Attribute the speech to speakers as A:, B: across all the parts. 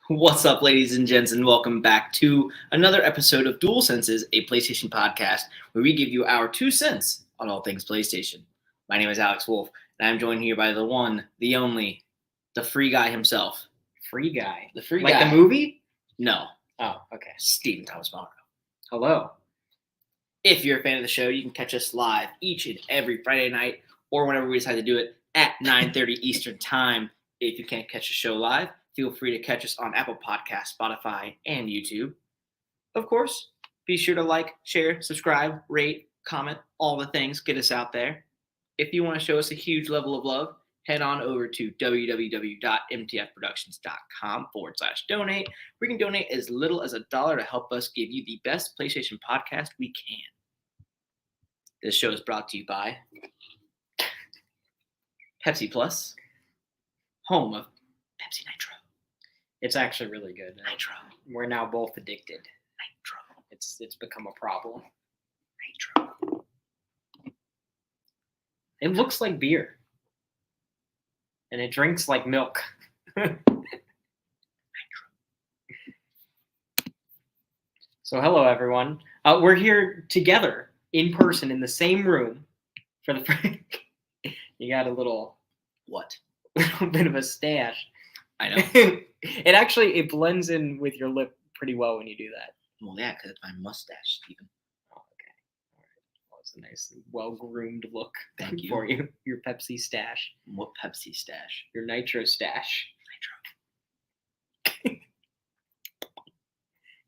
A: What's up, ladies and gents, and welcome back to another episode of Dual Senses, a PlayStation podcast where we give you our 2 cents on all things PlayStation. My name is Alex Wolf, and I'm joined here by the one, the only, the free guy himself.
B: Free Guy?
A: The free
B: like
A: guy.
B: the movie?
A: No,
B: Oh, okay.
A: Stephen Thomas Marco.
B: Hello.
A: If you're a fan of the show, you can catch us live each and every Friday night or whenever we decide to do it at 9:30 Eastern Time. If you can't catch the show live, feel free to catch us on Apple Podcasts, Spotify, and YouTube. Of course, be sure to like, share, subscribe, rate, comment, all the things. Get us out there. If you want to show us a huge level of love, head on over to www.mtfproductions.com/donate. We can donate as little as $1 to help us give you the best PlayStation podcast we can. This show is brought to you by Pepsi Plus, home of Pepsi Nitro.
B: It's actually really good.
A: Nitro.
B: We're now both addicted.
A: Nitro.
B: It's become a problem.
A: Nitro.
B: It looks like beer. And it drinks like milk. So hello, everyone. We're here together in person in the same room for the You got a little bit of a stash.
A: I know.
B: It blends in with your lip pretty well when you do that.
A: Well, yeah, because it's my mustache, Stephen.
B: Oh, okay. All right. Well, it's a nice, well-groomed look.
A: Thank you.
B: For you. Your Pepsi stash.
A: What Pepsi stash?
B: Your Nitro stash.
A: Nitro.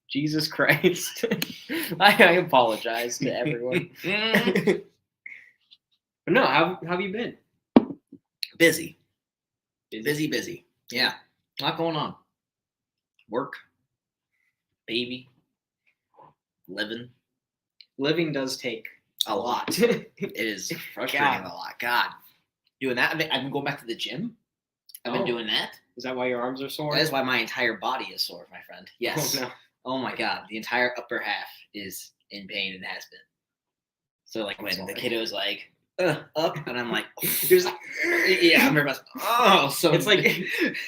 B: Jesus Christ. I apologize to everyone. But no, how have you been?
A: Busy. Yeah. A lot going on. Work. Baby. Living.
B: Living does take
A: A lot. It is frustrating a lot. God. Doing that. I've been going back to the gym. I've been doing that.
B: Is that why your arms are sore?
A: That is why my entire body is sore, my friend. Yes.
B: Oh, no.
A: Oh my God. The entire upper half is in pain and has been. So like when the kiddo's like, up, and I'm like, there's like, yeah, I'm nervous. Oh, so
B: It's like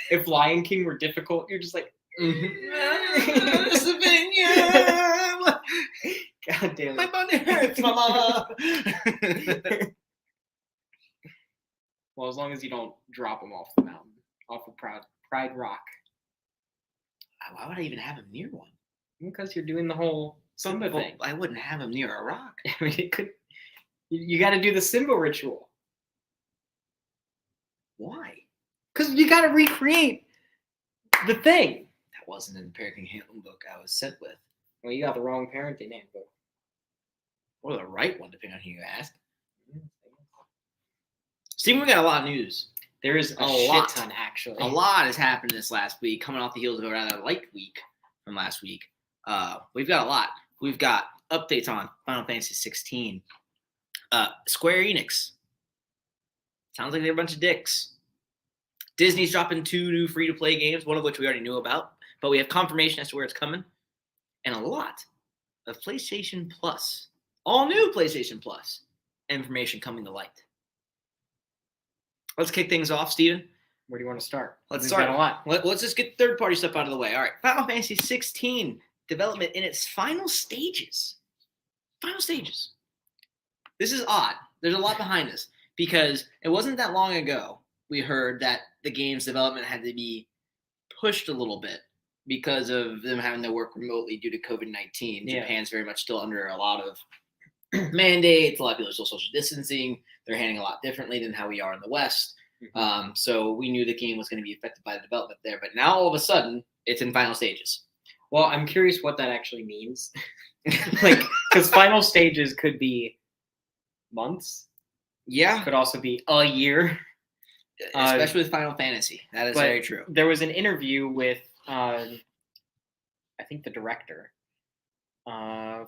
B: if Lion King were difficult, you're just like, God damn
A: my
B: it.
A: body hurts, mama.
B: Well, as long as you don't drop him off the mountain, off of Pride Rock.
A: Why would I even have him near one?
B: Because you're doing the whole Simba thing.
A: I wouldn't have him near a rock.
B: I mean, it could. You got to do the Simba ritual.
A: Why?
B: Because you got to recreate the thing.
A: That wasn't in the parenting handbook I was sent with.
B: Well, you got the wrong parenting handbook.
A: Or the right one, depending on who you ask. Steve, we got a lot of news.
B: There is a shit ton, actually.
A: A lot has happened this last week, coming off the heels of a rather light week from last week. We've got a lot. We've got updates on Final Fantasy 16. Square Enix. Sounds like they're a bunch of dicks. Disney's dropping 2 new free-to-play games, one of which we already knew about, but we have confirmation as to where it's coming. And a lot of PlayStation Plus. All new PlayStation Plus information coming to light. Let's kick things off, Steven.
B: Where do you want to start?
A: Let's
B: We've
A: start.
B: got a lot.
A: Let's just get third-party stuff out of the way. All right, Final Fantasy 16 development in its final stages. This is odd. There's a lot behind this because it wasn't that long ago we heard that the game's development had to be pushed a little bit because of them having to work remotely due to COVID-19.
B: Yeah.
A: Japan's very much still under a lot of mandates. A lot of people are still social distancing. They're handling a lot differently than how we are in the West. So we knew the game was going to be affected by the development there. But now all of a sudden, it's in final stages.
B: Well, I'm curious what that actually means. Because final stages could be months.
A: Yeah.
B: Could also be a year.
A: Especially with Final Fantasy. That is very true.
B: There was an interview with, I think, the director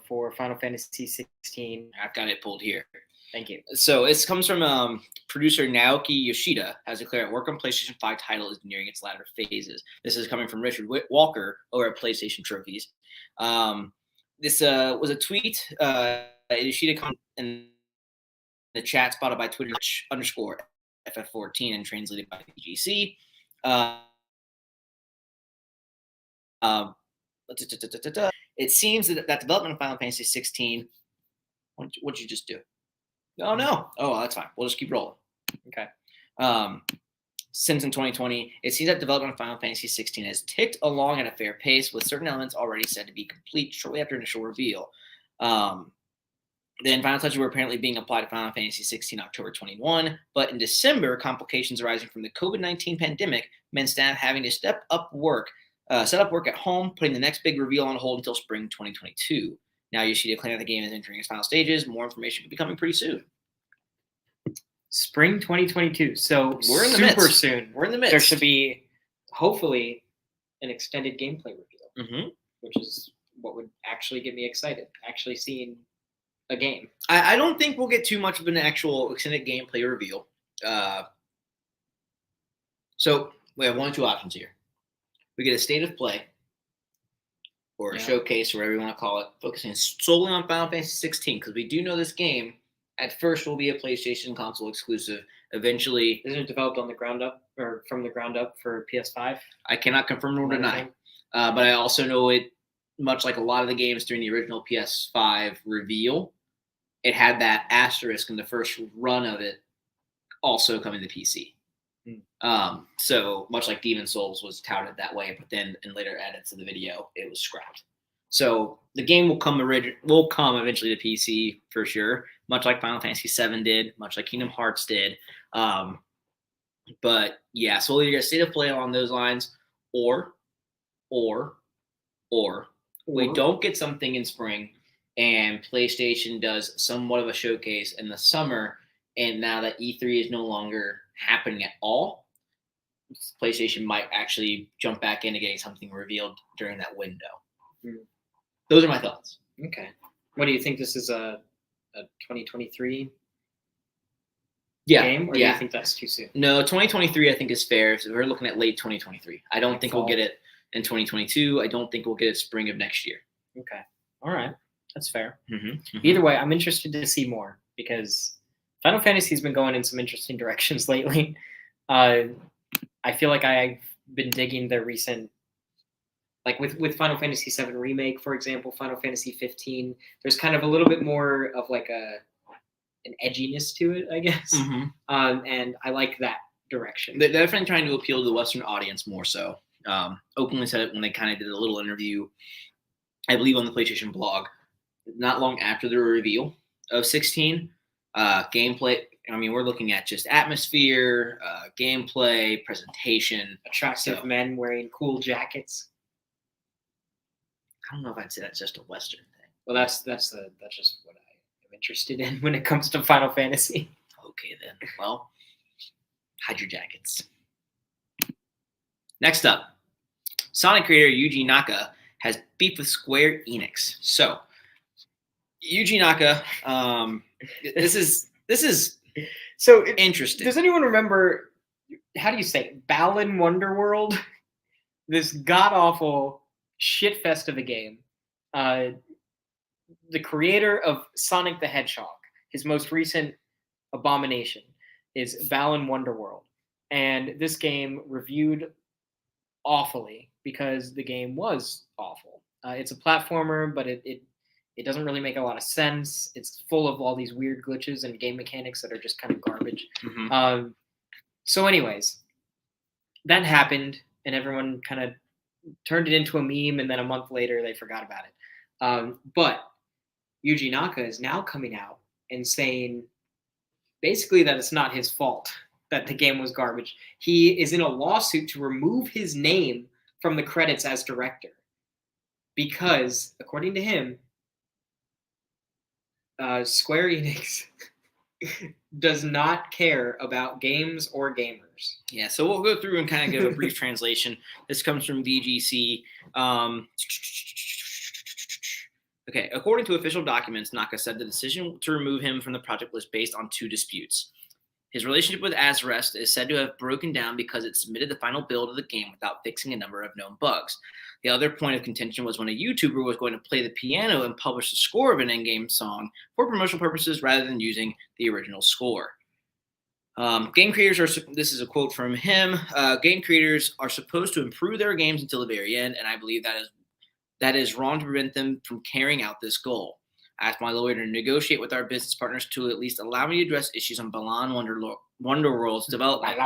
B: for Final Fantasy 16.
A: I've got it pulled here.
B: Thank you.
A: So it comes from producer Naoki Yoshida, has declared work on PlayStation 5 title is nearing its latter phases. This is coming from Richard Walker over at PlayStation Trophies. This was a tweet. Yoshida commented in the chat spotted by Twitter _FF14 and translated by PGC. It seems that development of Final Fantasy 16. What'd you just do? Oh no! Oh, that's fine. We'll just keep rolling.
B: Okay.
A: Since in 2020, it seems that development of Final Fantasy 16 has ticked along at a fair pace, with certain elements already said to be complete shortly after initial reveal. Then final touches were apparently being applied to Final Fantasy 16 October 21, but in December, complications arising from the COVID-19 pandemic meant staff having to set up work at home, putting the next big reveal on hold until spring 2022. Now Yoshida claimed that the game is entering its final stages. More information could be coming pretty soon.
B: Spring 2022. So
A: we're in the
B: super
A: midst.
B: soon.
A: We're in the midst.
B: There should be, hopefully, an extended gameplay reveal, which is what would actually get me excited. Actually seeing a game.
A: I don't think we'll get too much of an actual extended gameplay reveal. So we have one or two options here. We get a state of play or a showcase, or whatever you want to call it, focusing solely on Final Fantasy 16, because we do know this game at first will be a PlayStation console exclusive. Eventually,
B: isn't it developed on the ground up or from the ground up for PS5?
A: I cannot confirm nor deny, but I also know it. Much like a lot of the games during the original PS5 reveal, it had that asterisk in the first run of it also coming to PC. So much like Demon Souls was touted that way, but then in later edits of the video, it was scrapped. So the game will come eventually to PC for sure, much like Final Fantasy VII did, much like Kingdom Hearts did. But yeah, so either a state of play along those lines, or we don't get something in spring, and PlayStation does somewhat of a showcase in the summer, and now that E3 is no longer happening at all, PlayStation might actually jump back into getting something revealed during that window. Those are my thoughts.
B: Okay. What do you think? This is a 2023 game, or do you think that's too soon?
A: No, 2023 I think is fair. So we're looking at late 2023. I don't think we'll get it in 2022. I don't think we'll get it spring of next year.
B: Okay. All right. That's fair. Either way, I'm interested to see more, because Final Fantasy's been going in some interesting directions lately. I feel like I've been digging their recent, like with Final Fantasy VII Remake, for example, Final Fantasy 15. There's kind of a little bit more of like an edginess to it, I guess. And I like that direction.
A: They're definitely trying to appeal to the Western audience more so. Openly said it when they kind of did a little interview, I believe, on the PlayStation blog, not long after the reveal of 16. Gameplay, I mean, we're looking at just atmosphere, gameplay, presentation.
B: Attractive men wearing cool jackets.
A: I don't know if I'd say that's just a Western thing.
B: Well, that's just what I am interested in when it comes to Final Fantasy.
A: Okay, then. Well, hide your jackets. Next up, Sonic creator Yuji Naka has beef with Square Enix. So, Yuji Naka, this is
B: so
A: interesting.
B: Does anyone remember, how do you say it? Balan Wonderworld? This god-awful shitfest of a game. The creator of Sonic the Hedgehog, his most recent abomination, is Balan Wonderworld. And this game reviewed awfully because the game was awful. It's a platformer, but it doesn't really make a lot of sense. It's full of all these weird glitches and game mechanics that are just kind of garbage. So anyways, that happened, and everyone kind of turned it into a meme, and then a month later they forgot about it. But Yuji Naka is now coming out and saying basically that it's not his fault that the game was garbage. He is in a lawsuit to remove his name from the credits as director because, according to him, Square Enix does not care about games or gamers.
A: Yeah, so we'll go through and kind of give a brief translation. This comes from VGC. Okay, according to official documents, Naka said the decision to remove him from the project was based on two disputes. His relationship with Azrest is said to have broken down because it submitted the final build of the game without fixing a number of known bugs. The other point of contention was when a YouTuber was going to play the piano and publish the score of an in-game song for promotional purposes rather than using the original score. Game creators this is a quote from him. Game creators are supposed to improve their games until the very end, and I believe that is wrong to prevent them from carrying out this goal. I asked my lawyer to negotiate with our business partners to at least allow me to address issues on Balan Wonderworld's development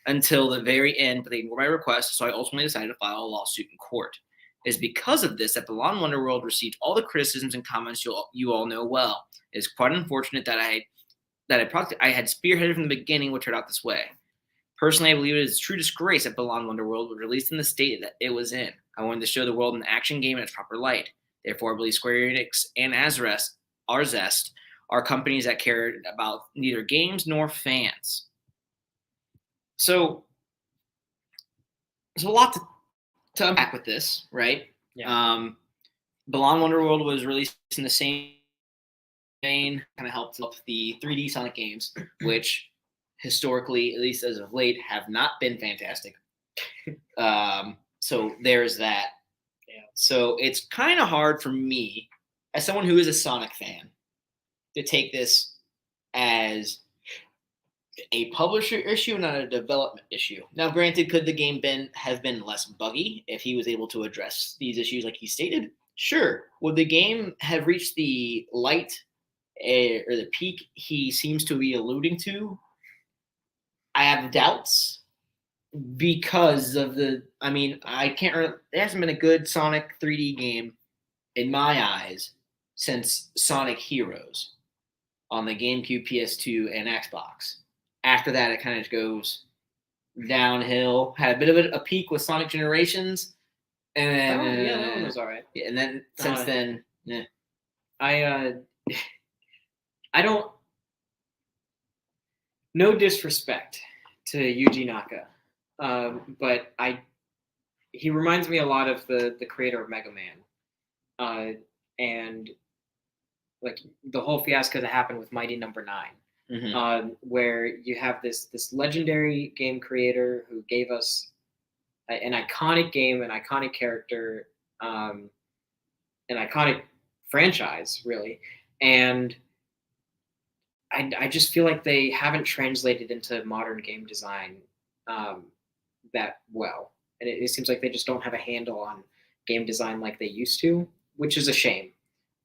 A: until the very end, but they ignored my request, so I ultimately decided to file a lawsuit in court. It is because of this that Balan Wonderworld received all the criticisms and comments you all know well. It is quite unfortunate that I had spearheaded from the beginning what turned out this way. Personally, I believe it is a true disgrace that Balan Wonderworld was released in the state that it was in. I wanted to show the world an action game in its proper light. Therefore, I believe Square Enix and Arzest are companies that care about neither games nor fans. So there's a lot to unpack with this, right?
B: Yeah.
A: Balan Wonderworld was released in the same vein, kind of helped up the 3D Sonic games, which historically, at least as of late, have not been fantastic. So there's that. Yeah. So it's kind of hard for me, as someone who is a Sonic fan, to take this as a publisher issue, not a development issue. Now, granted, could the game have been less buggy if he was able to address these issues like he stated? Sure. Would the game have reached the light or the peak he seems to be alluding to? I have doubts because of I can't remember. There hasn't been a good Sonic 3D game in my eyes since Sonic Heroes on the GameCube, PS2, and Xbox. After that, it kind of goes downhill. Had a bit of a peak with Sonic Generations, and then
B: that one was all right.
A: Yeah, and then since then, yeah.
B: I don't. No disrespect to Yuji Naka, but he reminds me a lot of the creator of Mega Man, and like the whole fiasco that happened with Mighty Number 9. Mm-hmm. Where you have this legendary game creator who gave us an iconic game, an iconic character, an iconic franchise, really, and I just feel like they haven't translated into modern game design that well, and it seems like they just don't have a handle on game design like they used to, which is a shame.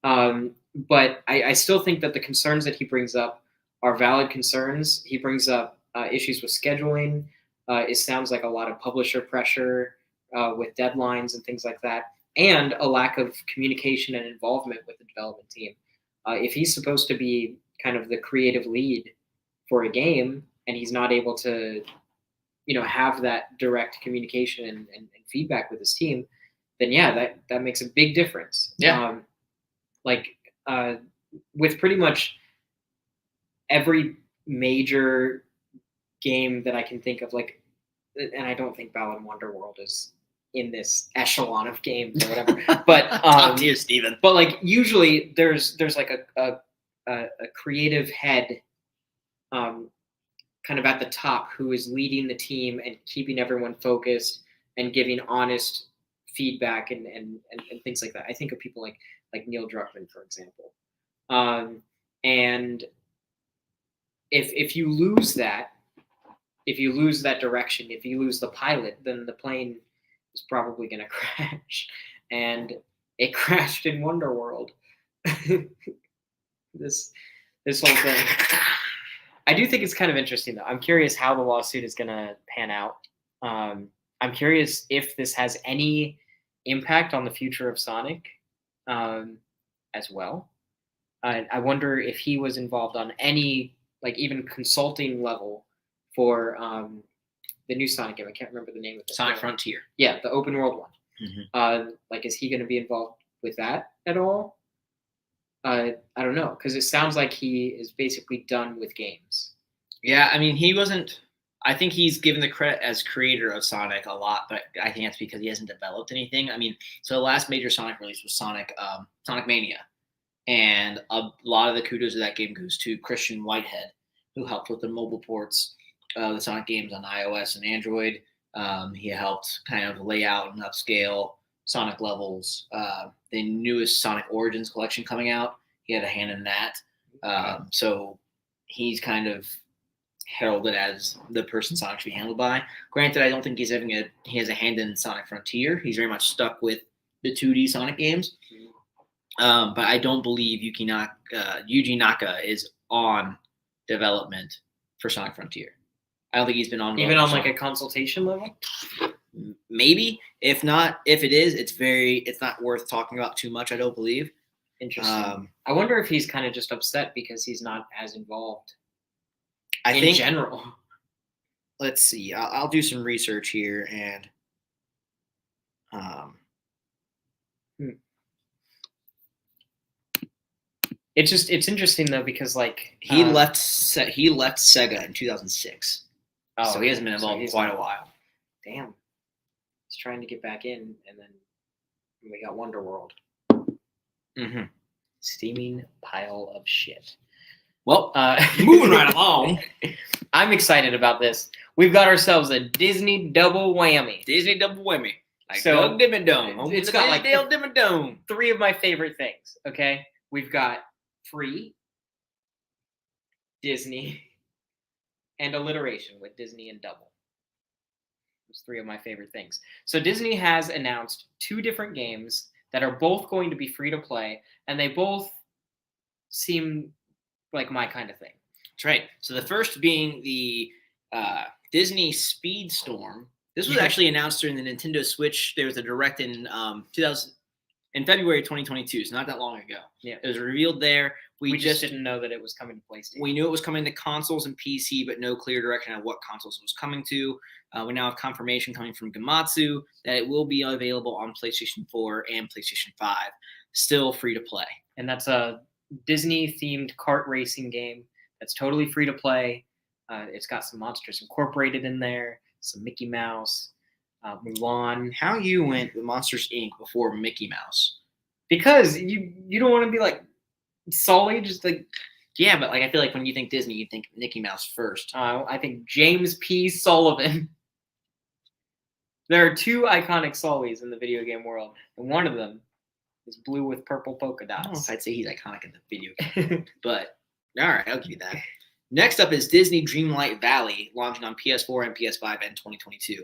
B: But I still think that the concerns that he brings up are valid concerns. He brings up issues with scheduling. It sounds like a lot of publisher pressure with deadlines and things like that, and a lack of communication and involvement with the development team. If he's supposed to be kind of the creative lead for a game and he's not able to, have that direct communication and feedback with his team, then yeah, that makes a big difference.
A: Yeah.
B: With pretty much every major game that I can think of, and I don't think Balan Wonderworld is in this echelon of games or whatever, but
A: top tier, Steven.
B: But usually there's like a creative head, kind of at the top, who is leading the team and keeping everyone focused and giving honest feedback and things like that. I think of people like Neil Druckmann, for example. And if you lose that direction, if you lose the pilot, then the plane is probably going to crash. And it crashed in Wonderworld. This whole thing. I do think it's kind of interesting, though. I'm curious how the lawsuit is going to pan out. I'm curious if this has any impact on the future of Sonic as well. I wonder if he was involved on any, even consulting level for the new Sonic game. I can't remember the name of it.
A: Sonic Frontier.
B: Yeah, the open world one.
A: Mm-hmm.
B: Is he going to be involved with that at all? I don't know, because it sounds like he is basically done with games.
A: Yeah, he wasn't. I think he's given the credit as creator of Sonic a lot, but I think that's because he hasn't developed anything. So the last major Sonic release was Sonic Mania, and a lot of the kudos of that game goes to Christian Whitehead, who helped with the mobile ports of the Sonic games on iOS and Android. He helped kind of lay out and upscale Sonic levels. The newest Sonic Origins collection coming out, he had a hand in that. So he's kind of heralded as the person Sonic should be handled by. Granted, I don't think he has a hand in Sonic Frontier. He's very much stuck with the 2D Sonic games. But I don't believe Yuji Naka is on development for Sonic Frontier. I don't think he's been on
B: even on like a consultation level.
A: Maybe. If not, if it is, it's not worth talking about too much. I don't believe.
B: Interesting. I wonder if he's kind of just upset because he's not as involved.
A: In
B: in general.
A: Let's see. I'll do some research here and.
B: It's interesting though because like
A: he left Sega in 2006. Oh, so he hasn't been involved in quite a while.
B: Damn. He's trying to get back in, and then we got Wonder World.
A: Mm-hmm.
B: Steaming pile of shit.
A: Well, moving right along.
B: I'm excited about this. We've got ourselves a Disney double whammy.
A: Like so, Dimmy Dome.
B: It's got like
A: Dimmy Dome.
B: 3 of my favorite things, okay? We've got free, Disney, and alliteration with Disney and double. Those 3 of my favorite things. So Disney has announced 2 different games that are both going to be free to play, and they both seem like my kind of thing.
A: That's right. So the first being the Disney Speedstorm. This was actually announced during the Nintendo Switch. There was a direct in February 2022, so not that long ago.
B: Yeah,
A: it was revealed there.
B: We just didn't know that it was coming to PlayStation.
A: We knew it was coming to consoles and PC, but no clear direction on what consoles it was coming to. We now have confirmation coming from Gematsu that it will be available on PlayStation 4 and PlayStation 5, still free to play.
B: And that's a Disney-themed kart racing game that's totally free to play. It's got some monsters incorporated in there, some Mickey Mouse, Mulan.
A: How you went with Monsters Inc. before Mickey Mouse?
B: Because you don't want to be like Sully, just like.
A: Yeah, but like I feel like when you think Disney, you think Mickey Mouse first.
B: I think James P. Sullivan. There are 2 iconic Sullys in the video game world, and one of them is blue with purple polka dots.
A: I don't know if I'd say he's iconic in the video game, but all right, I'll give you that. Next up is Disney Dreamlight Valley, launching on PS4 and PS5 in 2022.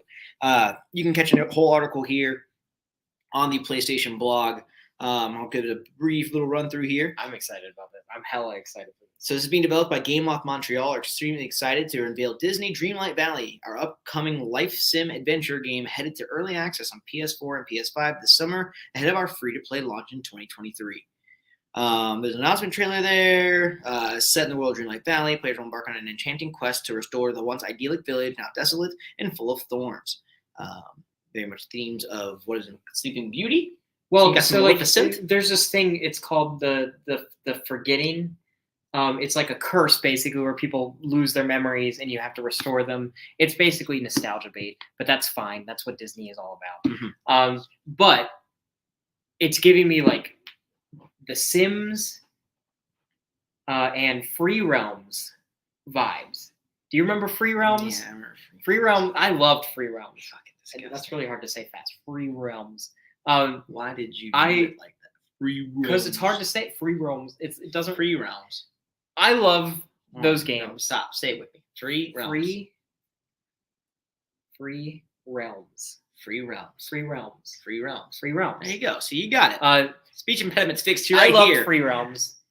A: You can catch a whole article here on the PlayStation blog. I'll give it a brief little run through here.
B: I'm excited about this. I'm hella excited for this.
A: So this is being developed by Gameloft Montreal. Are extremely excited to unveil Disney Dreamlight Valley, our upcoming life sim adventure game headed to early access on PS4 and PS5 this summer, ahead of our free-to-play launch in 2023. There's an announcement trailer there. Set in the world of Dreamlight Valley, players will embark on an enchanting quest to restore the once idyllic village, now desolate and full of thorns. Very much themes of what is it, Sleeping Beauty.
B: Well, so like there's this thing. It's called the forgetting. It's like a curse basically, where people lose their memories and you have to restore them. It's basically nostalgia bait, but that's fine. That's what Disney is all about.
A: Mm-hmm.
B: But it's giving me like The Sims and Free Realms vibes. Do you remember Free Realms?
A: Yeah, I remember
B: Free Realms. I loved Free Realms. That's really hard to say fast. Free Realms.
A: Why did you do it like that? Free Realms.
B: Because it's hard to say. Free Realms. It doesn't.
A: Free Realms.
B: I love those games.
A: No, stop. Say it with me. Free Realms.
B: Free Realms.
A: Free Realms.
B: Free Realms.
A: Free Realms.
B: Free Realms.
A: There you go. So you got it. Speech impediments fixed here. I
B: love
A: here.
B: Free Realms.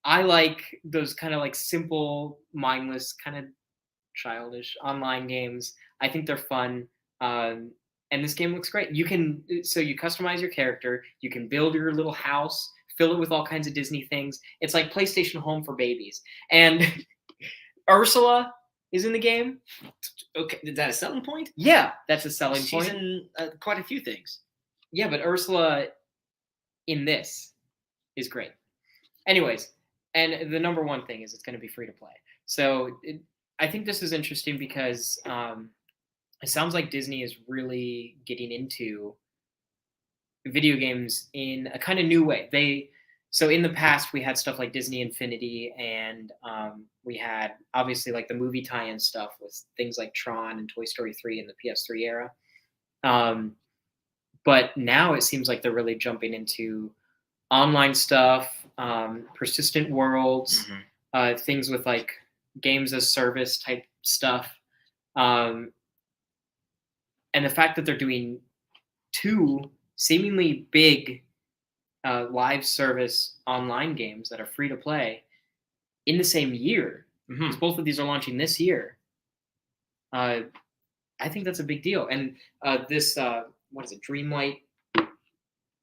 B: I like those kind of like simple, mindless, kind of childish online games. I think they're fun. And this game looks great. You customize your character. You can build your little house, fill it with all kinds of Disney things. It's like PlayStation Home for babies. And Ursula is in the game.
A: Okay, is that a selling point?
B: Yeah, that's a selling point.
A: She's in quite a few things.
B: Yeah, but Ursula in this is great. Anyways, and the number one thing is it's going to be free to play. So I think this is interesting because it sounds like Disney is really getting into video games in a kind of new way. So in the past, we had stuff like Disney Infinity, and we had obviously like the movie tie-in stuff with things like Tron and Toy Story 3 in the PS3 era. But now it seems like they're really jumping into online stuff, persistent worlds, things with like games as service type stuff. And the fact that they're doing 2 seemingly big live service online games that are free to play in the same year, because both of these are launching this year. I think that's a big deal. And this, what is it, Dreamlight?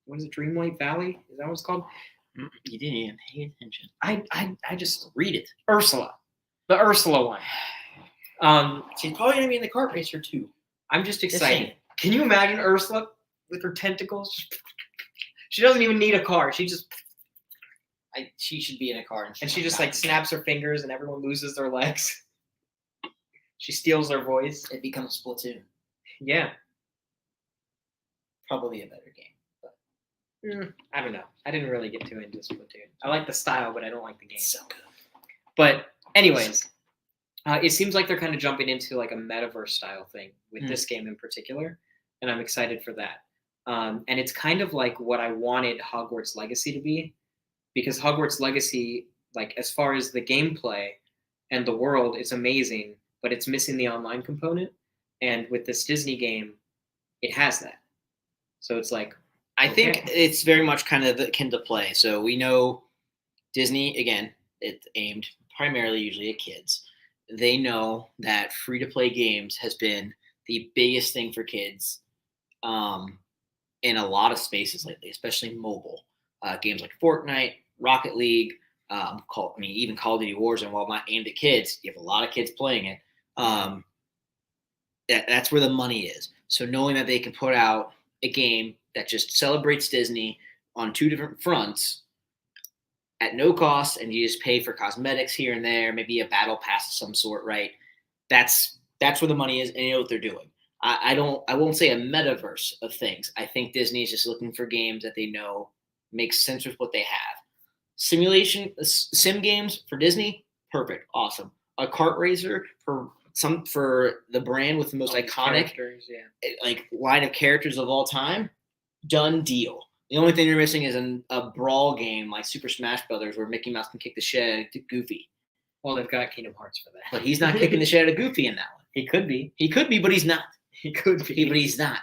B: What is it, Dreamlight Valley? Is that what it's called?
A: You didn't even pay attention.
B: I just
A: Read it.
B: Ursula, the Ursula one.
A: She's probably gonna be in the kart racer too.
B: I'm just excited. Can you imagine Ursula with her tentacles? She doesn't even need a car. She should be in a car, and she just like snaps her fingers, and everyone loses their legs. She steals their voice.
A: It becomes Splatoon.
B: Yeah,
A: probably a better game. But
B: I don't know. I didn't really get too into Splatoon. I like the style, but I don't like the game.
A: So good.
B: But anyways, it seems like they're kind of jumping into like a metaverse style thing with this game in particular, and I'm excited for that. And it's kind of like what I wanted Hogwarts Legacy to be, because Hogwarts Legacy, like as far as the gameplay and the world, is amazing, but it's missing the online component. And with this Disney game, it has that. So it's like,
A: I think it's very much kind of akin to play. So we know Disney, again, it's aimed primarily usually at kids. They know that free-to-play games has been the biggest thing for kids in a lot of spaces lately, especially mobile. Games like Fortnite, Rocket League, even Call of Duty Warzone, while not aimed at kids, you have a lot of kids playing it. That's where the money is. So knowing that they can put out a game that just celebrates Disney on 2 different fronts at no cost, and you just pay for cosmetics here and there, maybe a battle pass of some sort, right? That's where the money is, and you know what they're doing. I won't say a metaverse of things. I think Disney is just looking for games that they know makes sense with what they have. Sim games for Disney, perfect, awesome. A kart racer for the brand with the most iconic like line of characters of all time, done deal. The only thing they're missing is a brawl game like Super Smash Brothers where Mickey Mouse can kick the shit out of Goofy.
B: Well, they've got Kingdom Hearts for that.
A: But he's not kicking the shit out of Goofy in that one.
B: He could be.
A: He could be, but he's not.
B: He could be.
A: But he's not.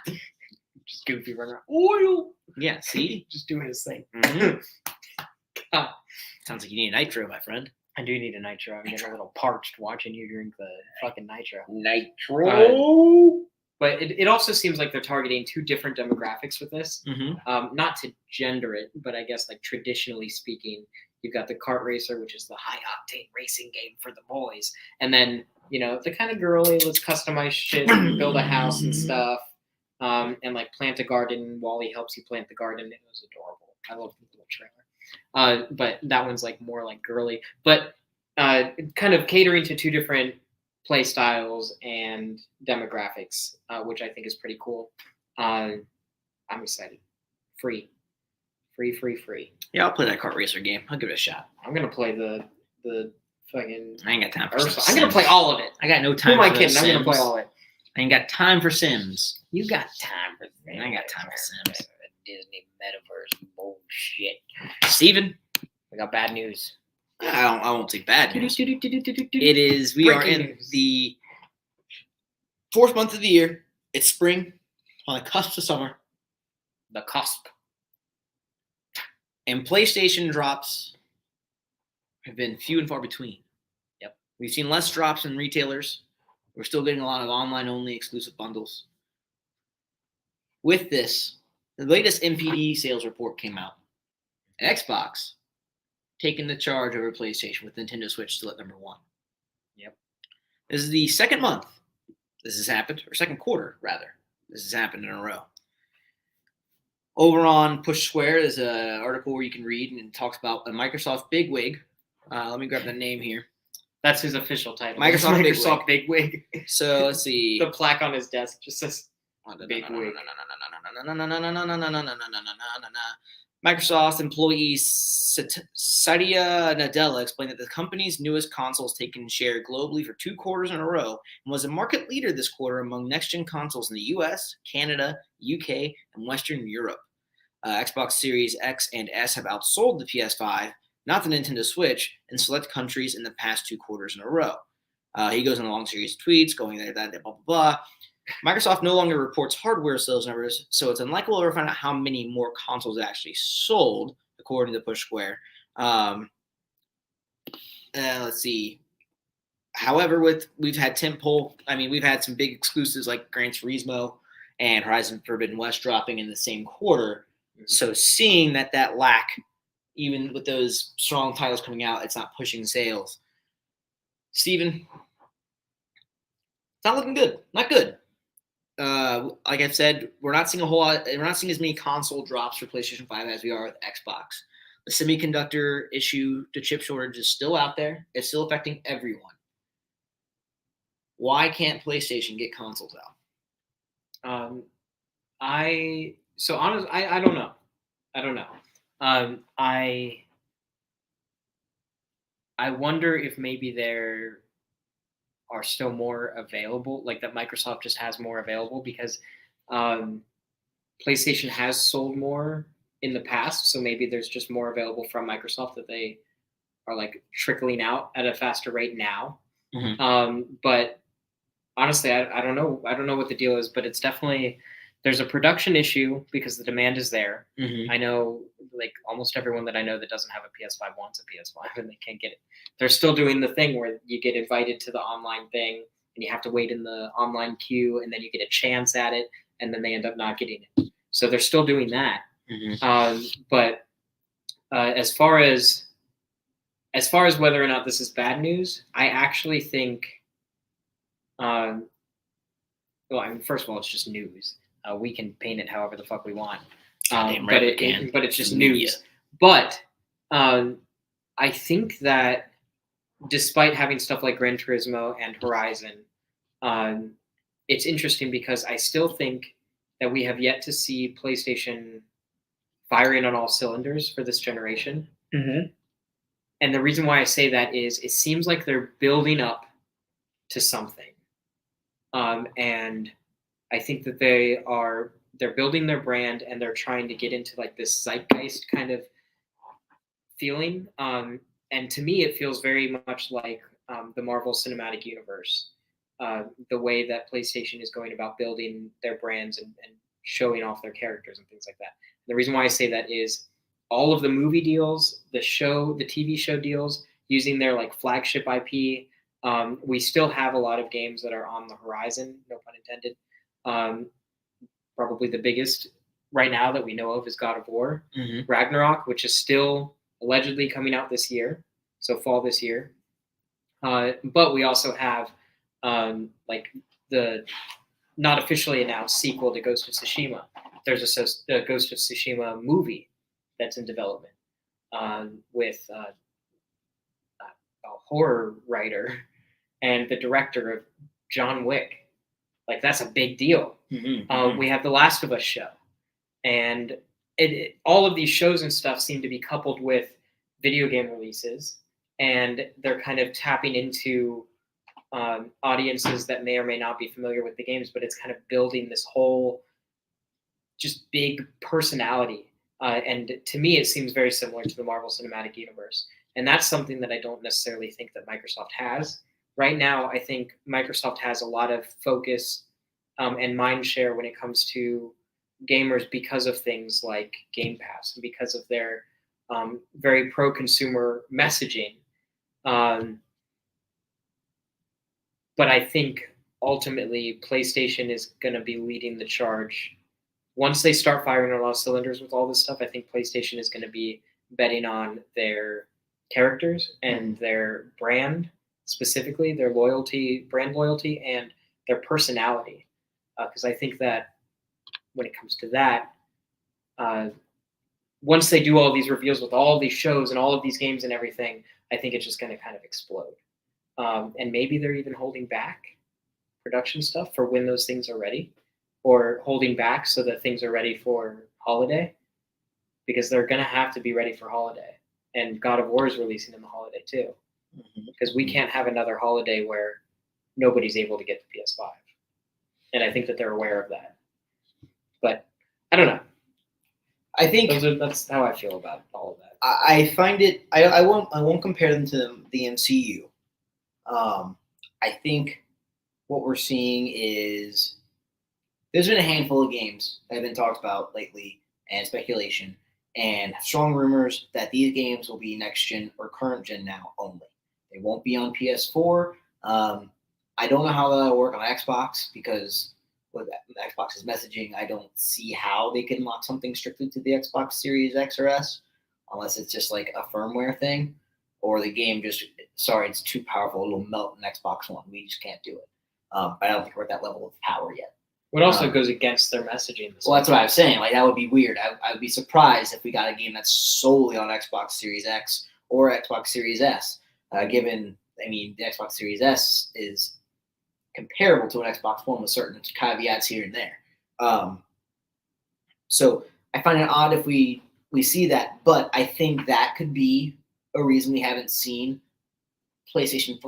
B: Just Goofy running around. Oil!
A: Yeah, see?
B: Just doing his thing.
A: Mm-hmm. Sounds like you need a nitro, my friend.
B: I do need a nitro. I'm getting a little parched watching you drink the fucking nitro.
A: Nitro!
B: But it also seems like they're targeting 2 different demographics with this. Not to gender it, but I guess like traditionally speaking, you've got the kart racer, which is the high octane racing game for the boys. And then, you know, the kind of girly, let's customize shit, build a house and stuff. And like plant a garden. Wally helps you plant the garden. It was adorable. I love the little trailer. But that one's like more like girly. But kind of catering to 2 different play styles and demographics, which I think is pretty cool. I'm excited. Free.
A: Yeah, I'll play that kart racer game. I'll give it a shot.
B: I'm gonna play the fucking.
A: I ain't got time for Sims.
B: I'm gonna play all of it.
A: I got no time.
B: Who am I kidding? I'm gonna play all of it.
A: I ain't got time for Sims.
B: You got time for Sims.
A: I ain't got time for Sims.
B: Disney metaverse bullshit.
A: Steven,
B: I got bad news.
A: I won't say bad news. It is. We are in the 4th month of the year. It's spring, on the cusp of summer.
B: The cusp.
A: And PlayStation drops have been few and far between.
B: Yep.
A: We've seen less drops in retailers. We're still getting a lot of online-only exclusive bundles. With this, the latest NPD sales report came out. Xbox taking the charge over PlayStation with Nintendo Switch still at number 1.
B: Yep.
A: This is the 2nd month this has happened, or 2nd quarter, rather. This has happened in a row. Over on Push Square, there's an article where you can read, and it talks about a Microsoft bigwig. Let me grab the name here.
B: That's his official title.
A: Microsoft
B: Bigwig.
A: So let's see.
B: The plaque on his desk just says Bigwig.
A: Microsoft employee Satya Nadella explained that the company's newest console has taken share globally for 2 quarters in a row and was a market leader this quarter among next-gen consoles in the US, Canada, UK, and Western Europe. Xbox Series X and S have outsold the PS5, not the Nintendo Switch, in select countries in the past 2 quarters in a row. He goes on a long series of tweets, going there, that, blah, blah, blah. Microsoft no longer reports hardware sales numbers, so it's unlikely we'll ever find out how many more consoles actually sold, according to Push Square. Let's see. However, we've had we've had some big exclusives like Gran Turismo and Horizon Forbidden West dropping in the same quarter. So seeing that lack, even with those strong titles coming out, it's not pushing sales. Steven, it's not looking good. Not good. Like I've said, we're not seeing as many console drops for PlayStation 5 as we are with Xbox. The semiconductor issue, the chip shortage is still out there. It's still affecting everyone. Why can't PlayStation get consoles out?
B: I don't know. I wonder if maybe there are still more available, like that Microsoft just has more available, because PlayStation has sold more in the past, so maybe there's just more available from Microsoft that they are like trickling out at a faster rate now. But honestly, I don't know. I don't know what the deal is, but it's definitely, there's a production issue because the demand is there. I know like almost everyone that I know that doesn't have a PS5 wants a PS5 and they can't get it. They're still doing the thing where you get invited to the online thing and you have to wait in the online queue and then you get a chance at it and then they end up not getting it. So they're still doing that. But as far as whether or not this is bad news, I actually think, well, I mean, first of all, it's just news. We can paint it however the fuck we want, but it's just news. But I think that despite having stuff like Gran Turismo and Horizon, it's interesting because I still think that we have yet to see PlayStation firing on all cylinders for this generation. And the reason why I say that is it seems like they're building up to something. And I think that they're building their brand and they're trying to get into like this zeitgeist kind of feeling. And to me, it feels very much like the Marvel Cinematic Universe, the way that PlayStation is going about building their brands and showing off their characters and things like that. And the reason why I say that is all of the movie deals, the TV show deals, using their like flagship IP. We still have a lot of games that are on the horizon, no pun intended. Probably the biggest right now that we know of is God of War, Ragnarok, which is still allegedly coming out this year, so fall this year. But we also have like the not officially announced sequel to Ghost of Tsushima. There's a Ghost of Tsushima movie that's in development with a horror writer and the director of John Wick. Like, that's a big deal. We have the Last of Us show. And all of these shows and stuff seem to be coupled with video game releases. And they're kind of tapping into audiences that may or may not be familiar with the games, but it's kind of building this whole just big personality. And to me, it seems very similar to the Marvel Cinematic Universe. And that's something that I don't necessarily think that Microsoft has. Right now, I think Microsoft has a lot of focus and mind share when it comes to gamers because of things like Game Pass and because of their very pro-consumer messaging. But I think ultimately PlayStation is going to be leading the charge. Once they start firing on all cylinders with all this stuff, I think PlayStation is going to be betting on their characters and their brand, specifically their brand loyalty, and their personality. Because I think that when it comes to that, once they do all these reveals with all these shows and all of these games and everything, I think it's just going to kind of explode. And maybe they're even holding back production stuff for when those things are ready, or holding back so that things are ready for holiday, because they're going to have to be ready for holiday. And God of War is releasing in the holiday too, because we can't have another holiday where nobody's able to get the PS5. And I think that they're aware of that. But I don't know. I think that's how I feel about all of that.
A: I find it. I won't compare them to the MCU. I think what we're seeing is there's been a handful of games that have been talked about lately, and speculation, and strong rumors that these games will be next gen or current gen now only. They won't be on PS4. I don't know how that'll work on Xbox because with Xbox's messaging, I don't see how they can lock something strictly to the Xbox Series X or S, unless it's just like a firmware thing, or the game just it's too powerful, it'll melt an Xbox One. We just can't do it. I don't think we're at that level of power yet.
B: What also goes against their messaging.
A: Well, that's what I was saying. Like that would be weird. I would be surprised if we got a game that's solely on Xbox Series X or Xbox Series S. Given, the Xbox Series S is comparable to an Xbox One with certain caveats here and there. So I find it odd if we see that, but I think that could be a reason we haven't seen PlayStation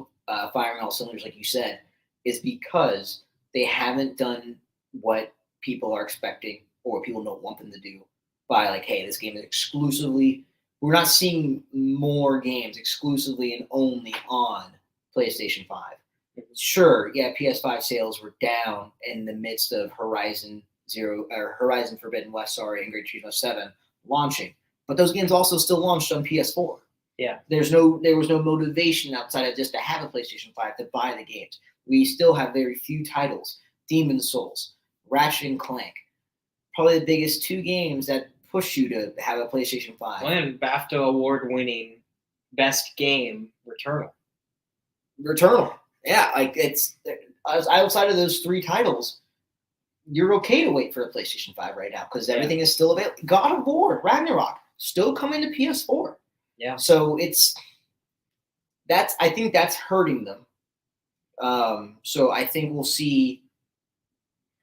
A: firing all cylinders, like you said, is because they haven't done what people are expecting or what people don't want them to do by like, hey, this game is exclusively. We're not seeing more games exclusively and only on PlayStation 5. Sure, yeah, PS5 sales were down in the midst of Horizon Forbidden West, and Great Turismo 7 launching, but those games also still launched on PS4.
B: Yeah,
A: there was no motivation outside of just to have a PlayStation 5 to buy the games. We still have very few titles: Demon's Souls, Ratchet and Clank, probably the biggest two games that push you to have a PlayStation 5.
B: And BAFTA award-winning best game,
A: Returnal. Yeah, like it's outside of those three titles, you're okay to wait for a PlayStation 5 right now because everything is still available. God of War, Ragnarok, still coming to PS4.
B: Yeah.
A: So I think that's hurting them. So I think we'll see.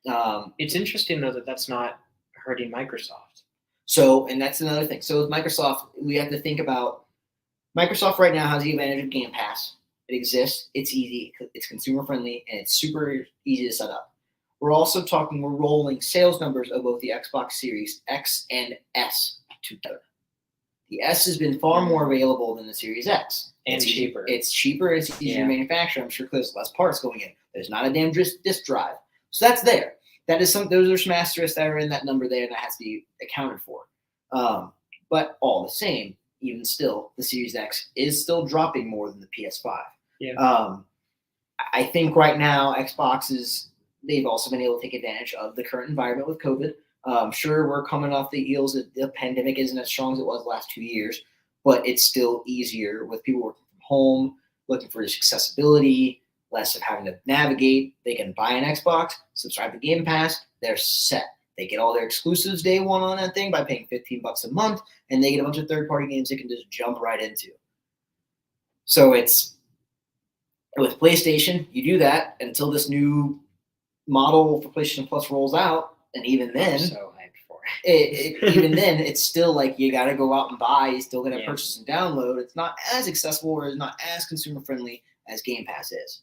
B: It's interesting though that that's not hurting Microsoft.
A: So, and that's another thing. So with Microsoft, we have to think about Microsoft right now has the advantage of Game Pass. It exists. It's easy. It's consumer friendly, and it's super easy to set up. We're rolling sales numbers of both the Xbox Series X and S together. The S has been far more available than the Series X.
B: And cheaper.
A: It's cheaper. It's easier to manufacture. I'm sure because there's less parts going in. There's not a damn disk drive. So that's there. Those are some asterisks that are in that number there, and that has to be accounted for. But all the same, even still, the Series X is still dropping more than the PS5.
B: Yeah.
A: I think right now they've also been able to take advantage of the current environment with COVID. Sure, we're coming off the heels of the pandemic isn't as strong as it was the last 2 years, but it's still easier with people working from home, looking for just accessibility, less of having to navigate. They can buy an Xbox, subscribe to Game Pass, they're set. They get all their exclusives day one on that thing by paying $15 a month, and they get a bunch of third-party games they can just jump right into. So it's with PlayStation, you do that until this new model for PlayStation Plus rolls out, and even then,
B: I'm so hyped for it.
A: Even then, it's still like you got to go out and buy. You still got to purchase and download. It's not as accessible or it's not as consumer friendly as Game Pass is.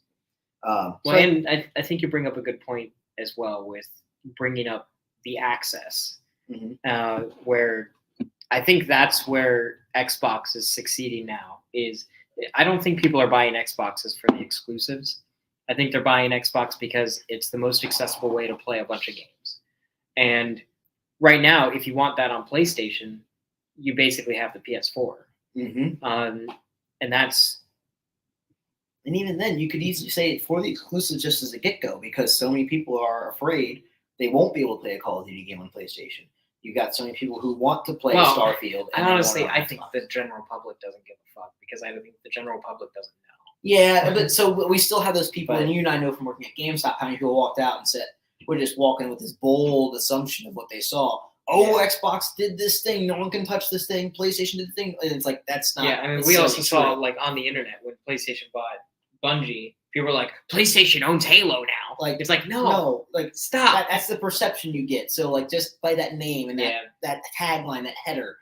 B: And I think you bring up a good point as well with bringing up the access, where I think that's where Xbox is succeeding now. I don't think people are buying Xboxes for the exclusives. I think they're buying Xbox because it's the most accessible way to play a bunch of games. And right now, if you want that on PlayStation, you basically have the PS4. And that's...
A: And even then, you could easily say for the exclusives just as a get-go because so many people are afraid they won't be able to play a Call of Duty game on PlayStation. You got so many people who want to play Starfield.
B: I think the general public doesn't give a fuck because I think the general public doesn't know.
A: Yeah, but so we still have those people, and you and I know from working at GameStop how many people walked out and said, we're just walking with this bold assumption of what they saw. Oh, Xbox did this thing. No one can touch this thing. PlayStation did the thing. And it's like, that's not.
B: Yeah, I mean, we also saw, like, on the internet when PlayStation bought Bungie, people were like, PlayStation owns Halo now.
A: Like,
B: it's like, no,
A: like,
B: stop.
A: That's the perception you get. So, like, just by that name and that tagline, that header,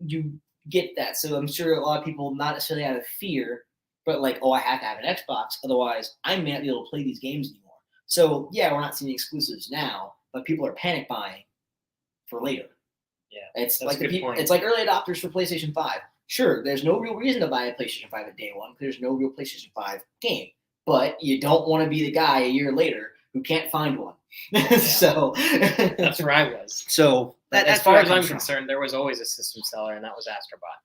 A: you get that. So I'm sure a lot of people, not necessarily out of fear, but like, oh, I have to have an Xbox. Otherwise, I may not be able to play these games anymore. So, yeah, we're not seeing exclusives now, but people are panic buying for later.
B: Yeah,
A: It's
B: that's
A: like
B: a good point.
A: it's like early adopters for PlayStation 5. Sure, there's no real reason to buy a PlayStation 5 at day one because there's no real PlayStation 5 game. But you don't want to be the guy a year later who can't find one. So
B: that's where I was.
A: So
B: as far as I'm concerned, there was always a system seller, and that was Astrobot.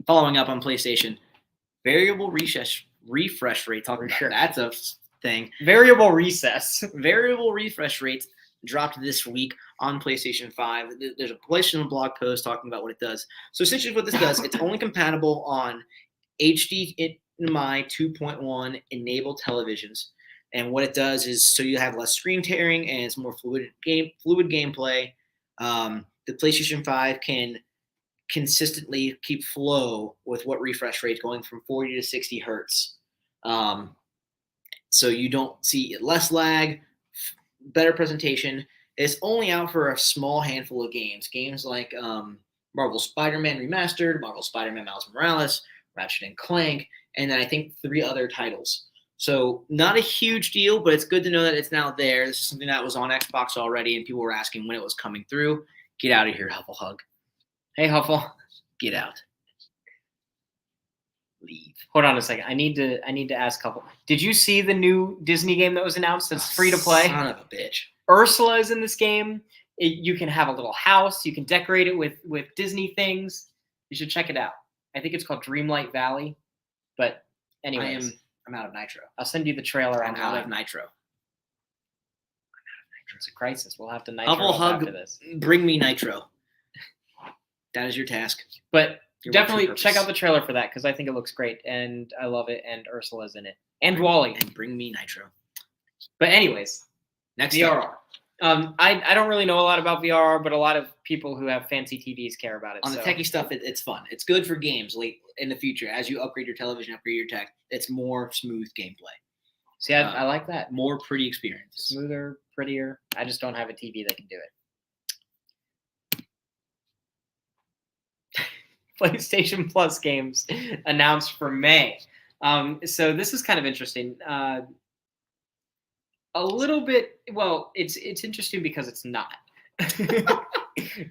A: Following up on PlayStation, variable refresh rate. That's a thing.
B: Variable recess.
A: Variable refresh rates dropped this week on PlayStation 5. There's a PlayStation blog post talking about what it does. So essentially what this does, it's only compatible on HDMI 2.1 enabled televisions. And what it does is so you have less screen tearing and it's more fluid gameplay. The PlayStation 5 can consistently keep flow with what refresh rate going from 40 to 60 hertz. So you don't see less lag, better presentation. It's only out for a small handful of games. Games like Marvel Spider-Man Remastered, Marvel Spider-Man Miles Morales, Ratchet & Clank, and then I think 3 other titles. So not a huge deal, but it's good to know that it's now there. This is something that was on Xbox already, and people were asking when it was coming through. Get out of here, Huffle Hug.
B: Hey, Huffle.
A: Get out. Leave.
B: Hold on a second. I need to ask Huffle. Did you see the new Disney game that was announced that's free to play?
A: Son of a bitch.
B: Ursula is in this game. You can have a little house. You can decorate it with Disney things. You should check it out. I think it's called Dreamlight Valley. But anyways.
A: I'm out of nitro.
B: I'll send you the trailer on
A: out of nitro.
B: It's a crisis. We'll have to nitro after this.
A: Bring me nitro. That is your task.
B: But definitely check out the trailer for that because I think it looks great and I love it. And Ursula's in it and Wally.
A: And bring me nitro.
B: But anyways,
A: next
B: VRR. I don't really know a lot about VRR, but a lot of people who have fancy TVs care about it.
A: On the techie stuff, it's fun. It's good for games late in the future. As you upgrade your television, upgrade your tech, it's more smooth gameplay.
B: See, I like that.
A: More pretty experiences.
B: Smoother, prettier. I just don't have a TV that can do it. PlayStation Plus games announced for May. So this is kind of interesting. A little bit. Well, it's interesting because it's not.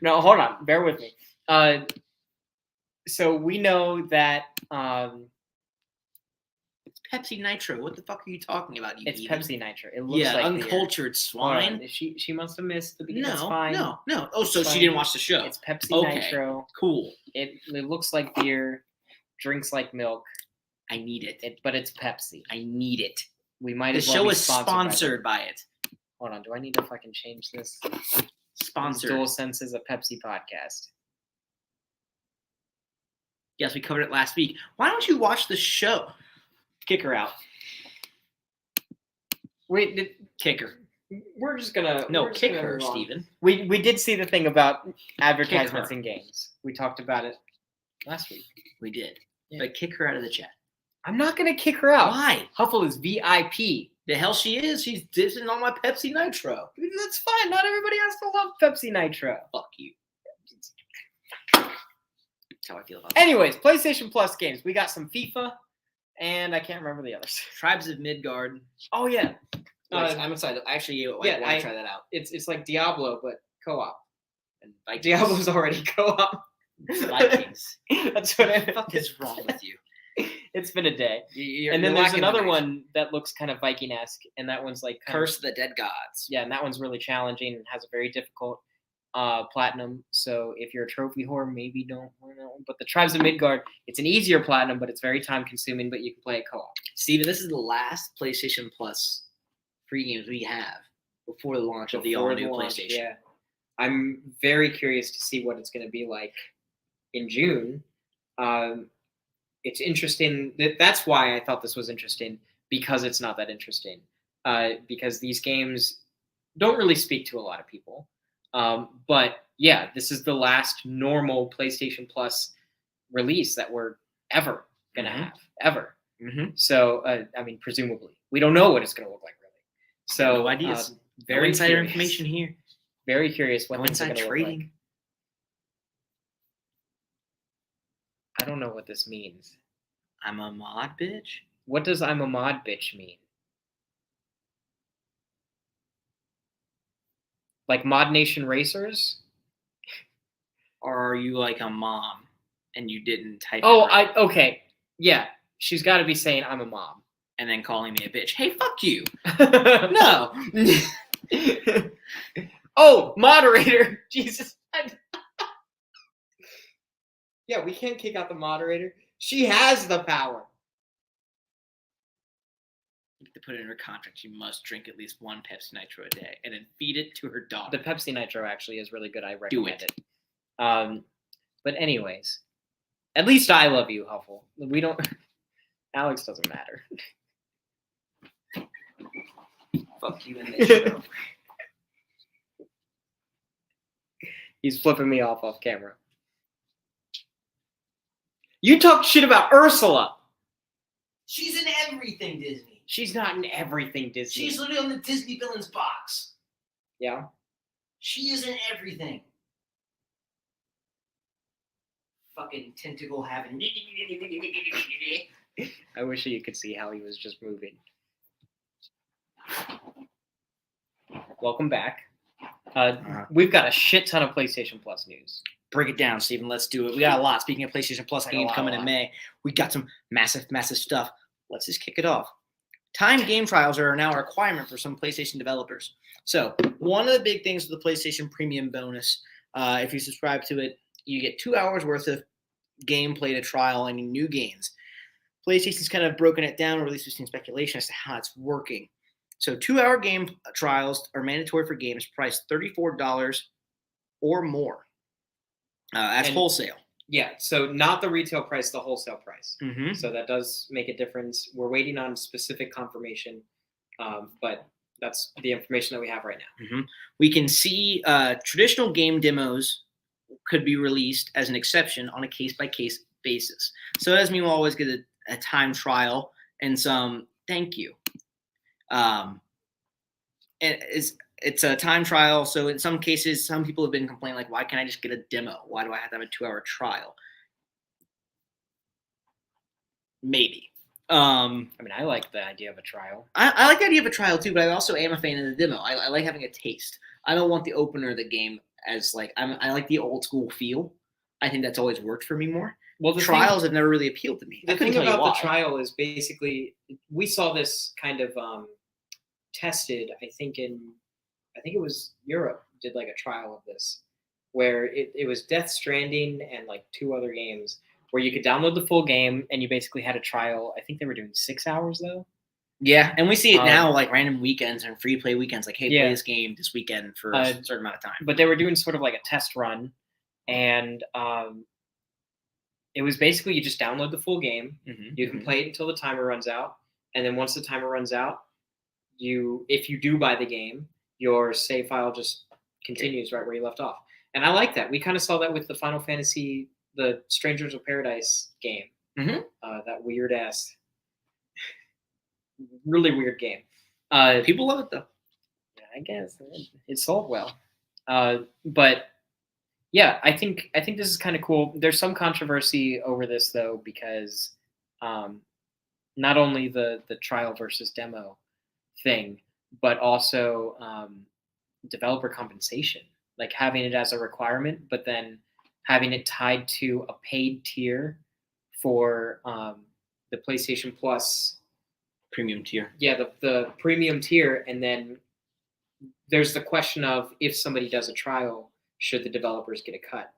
B: No, hold on. Bear with me. So we know that
A: it's Pepsi Nitro. What the fuck are you talking about?
B: It's Pepsi Nitro. It looks like
A: uncultured swine.
B: She must have missed the beginning.
A: No. Oh, so she didn't watch the show.
B: It's Pepsi Nitro.
A: Cool.
B: It looks like beer, drinks like milk.
A: I need it.
B: But it's Pepsi.
A: I need it.
B: We might
A: the
B: as well
A: show
B: be
A: is sponsored by it.
B: Hold on. Do I need to fucking change this?
A: Sponsored.
B: Dual Sense is a Pepsi podcast.
A: Yes, we covered it last week. Why don't you watch the show?
B: Kick her out. Wait,
A: kick her.
B: We're just gonna
A: kick her, Steven.
B: We did see the thing about advertisements in games. We talked about it last week.
A: We did. Yeah. But kick her out of the chat.
B: I'm not gonna kick her out.
A: Why?
B: Huffle is VIP.
A: The hell she is. She's dissing on my Pepsi Nitro.
B: That's fine. Not everybody has to love Pepsi Nitro.
A: Fuck you. That's how I feel about that.
B: Anyways, PlayStation Plus games. We got some FIFA, and I can't remember the others.
A: Tribes of Midgard.
B: Oh yeah.
A: I'm excited. Actually, I want to try that out.
B: It's like Diablo, but co-op.
A: And Vikings.
B: Diablo's already co-op.
A: Vikings.
B: That's what
A: the fuck is wrong with you?
B: It's been a day. And then there's another one that looks kind of Viking-esque, and that one's like
A: Curse of the Dead Gods.
B: Yeah, and that one's really challenging and has a very difficult platinum. So if you're a trophy whore, maybe don't learn that one. But the Tribes of Midgard, it's an easier platinum, but it's very time-consuming, but you can play it co-op.
A: Steven, this is the last PlayStation Plus free games we have before the launch of the all-new PlayStation.
B: Yeah. I'm very curious to see what it's going to be like in June. It's interesting. That's why I thought this was interesting, because it's not that interesting. Because these games don't really speak to a lot of people. But yeah, this is the last normal PlayStation Plus release that we're ever going to have. Ever.
A: Mm-hmm.
B: So, I mean, presumably. We don't know what it's going to look like, really. So,
A: no ideas.
B: Very
A: insider
B: curious.
A: Information here.
B: Very curious what
A: things are going to look like.
B: I don't know what this means.
A: I'm a mod bitch?
B: What does I'm a mod bitch mean? Like Mod Nation Racers?
A: Or are you like a mom and you didn't type
B: Oh,
A: it right
B: okay. Yeah. She's got to be saying I'm a mom.
A: and then calling me a bitch? Hey, fuck you.
B: No.
A: No.
B: Oh, moderator. Jesus. Yeah, we can't kick out the moderator. She has the power.
A: You have to put it in her contract. She must drink at least one Pepsi Nitro a day and then feed it to her dog.
B: The Pepsi Nitro actually is really good. I
A: Do
B: recommend
A: it.
B: it. But anyways, at least I love you, Huffle. We don't. Alex doesn't matter.
A: Fuck you and this show.
B: He's flipping me off camera. You talk shit about Ursula.
A: She's in everything Disney.
B: She's not in everything Disney.
A: She's literally on the Disney villains box.
B: Yeah.
A: She is in everything. Fucking tentacle having.
B: I wish you could see how he was just moving. Welcome back. We've got a shit ton of PlayStation Plus news.
A: Break it down, Steven. Let's do it. We got a lot. Speaking of PlayStation Plus
B: Like a
A: games
B: lot,
A: coming
B: a
A: in
B: lot.
A: May, we got some massive stuff. Let's just kick it off. Timed game trials are now a requirement for some PlayStation developers. So one of the big things with the PlayStation Premium bonus, if you subscribe to it, you get 2 hours worth of gameplay to trial any new games. PlayStation's kind of broken it down, or at least we've seen speculation as to how it's working. So 2-hour game trials are mandatory for games priced $34 or more. That's
B: And-
A: wholesale.
B: Yeah, so not the retail price, the wholesale price.
A: Mm-hmm.
B: So that does make a difference. We're waiting on specific confirmation, but that's the information that we have right now.
A: Mm-hmm. We can see traditional game demos could be released as an exception on a case-by-case basis. So that doesn't mean we'll always get a time trial and some thank you. It's a time trial, so in some cases, some people have been complaining, like, why can't I just get a demo? Why do I have to have a 2-hour trial? Maybe.
B: I mean, I like the idea of a trial.
A: I like the idea of a trial too, but I also am a fan of the demo. I like having a taste. I don't want the opener of the game as like I like the old school feel. I think that's always worked for me more.
B: Well, the
A: Trials have never really appealed to me.
B: The
A: I couldn't
B: thing
A: tell you
B: about the
A: why.
B: trial is basically we saw this kind of tested. I think it was Europe did like a trial of this, where it was Death Stranding and like 2 other games where you could download the full game and you basically had a trial. I think they were doing 6 hours though.
A: Yeah, and we see it now, like random weekends and free play weekends. Like, hey,
B: Yeah.
A: play this game this weekend for a certain amount of time.
B: But they were doing sort of like a test run, and it was basically you just download the full game.
A: Mm-hmm.
B: You can play it until the timer runs out, and then once the timer runs out, if you do buy the game, your save file just continues right where you left off. And I like that. We kind of saw that with the Final Fantasy, the Strangers of Paradise game.
A: Mm-hmm.
B: That weird ass, really weird game.
A: People love it though.
B: I guess it sold well. But yeah, I think this is kind of cool. There's some controversy over this though, because not only the trial versus demo thing, but also developer compensation, like having it as a requirement, but then having it tied to a paid tier for the PlayStation Plus
A: Premium tier.
B: Yeah, the premium tier, and then there's the question of if somebody does a trial, should the developers get a cut?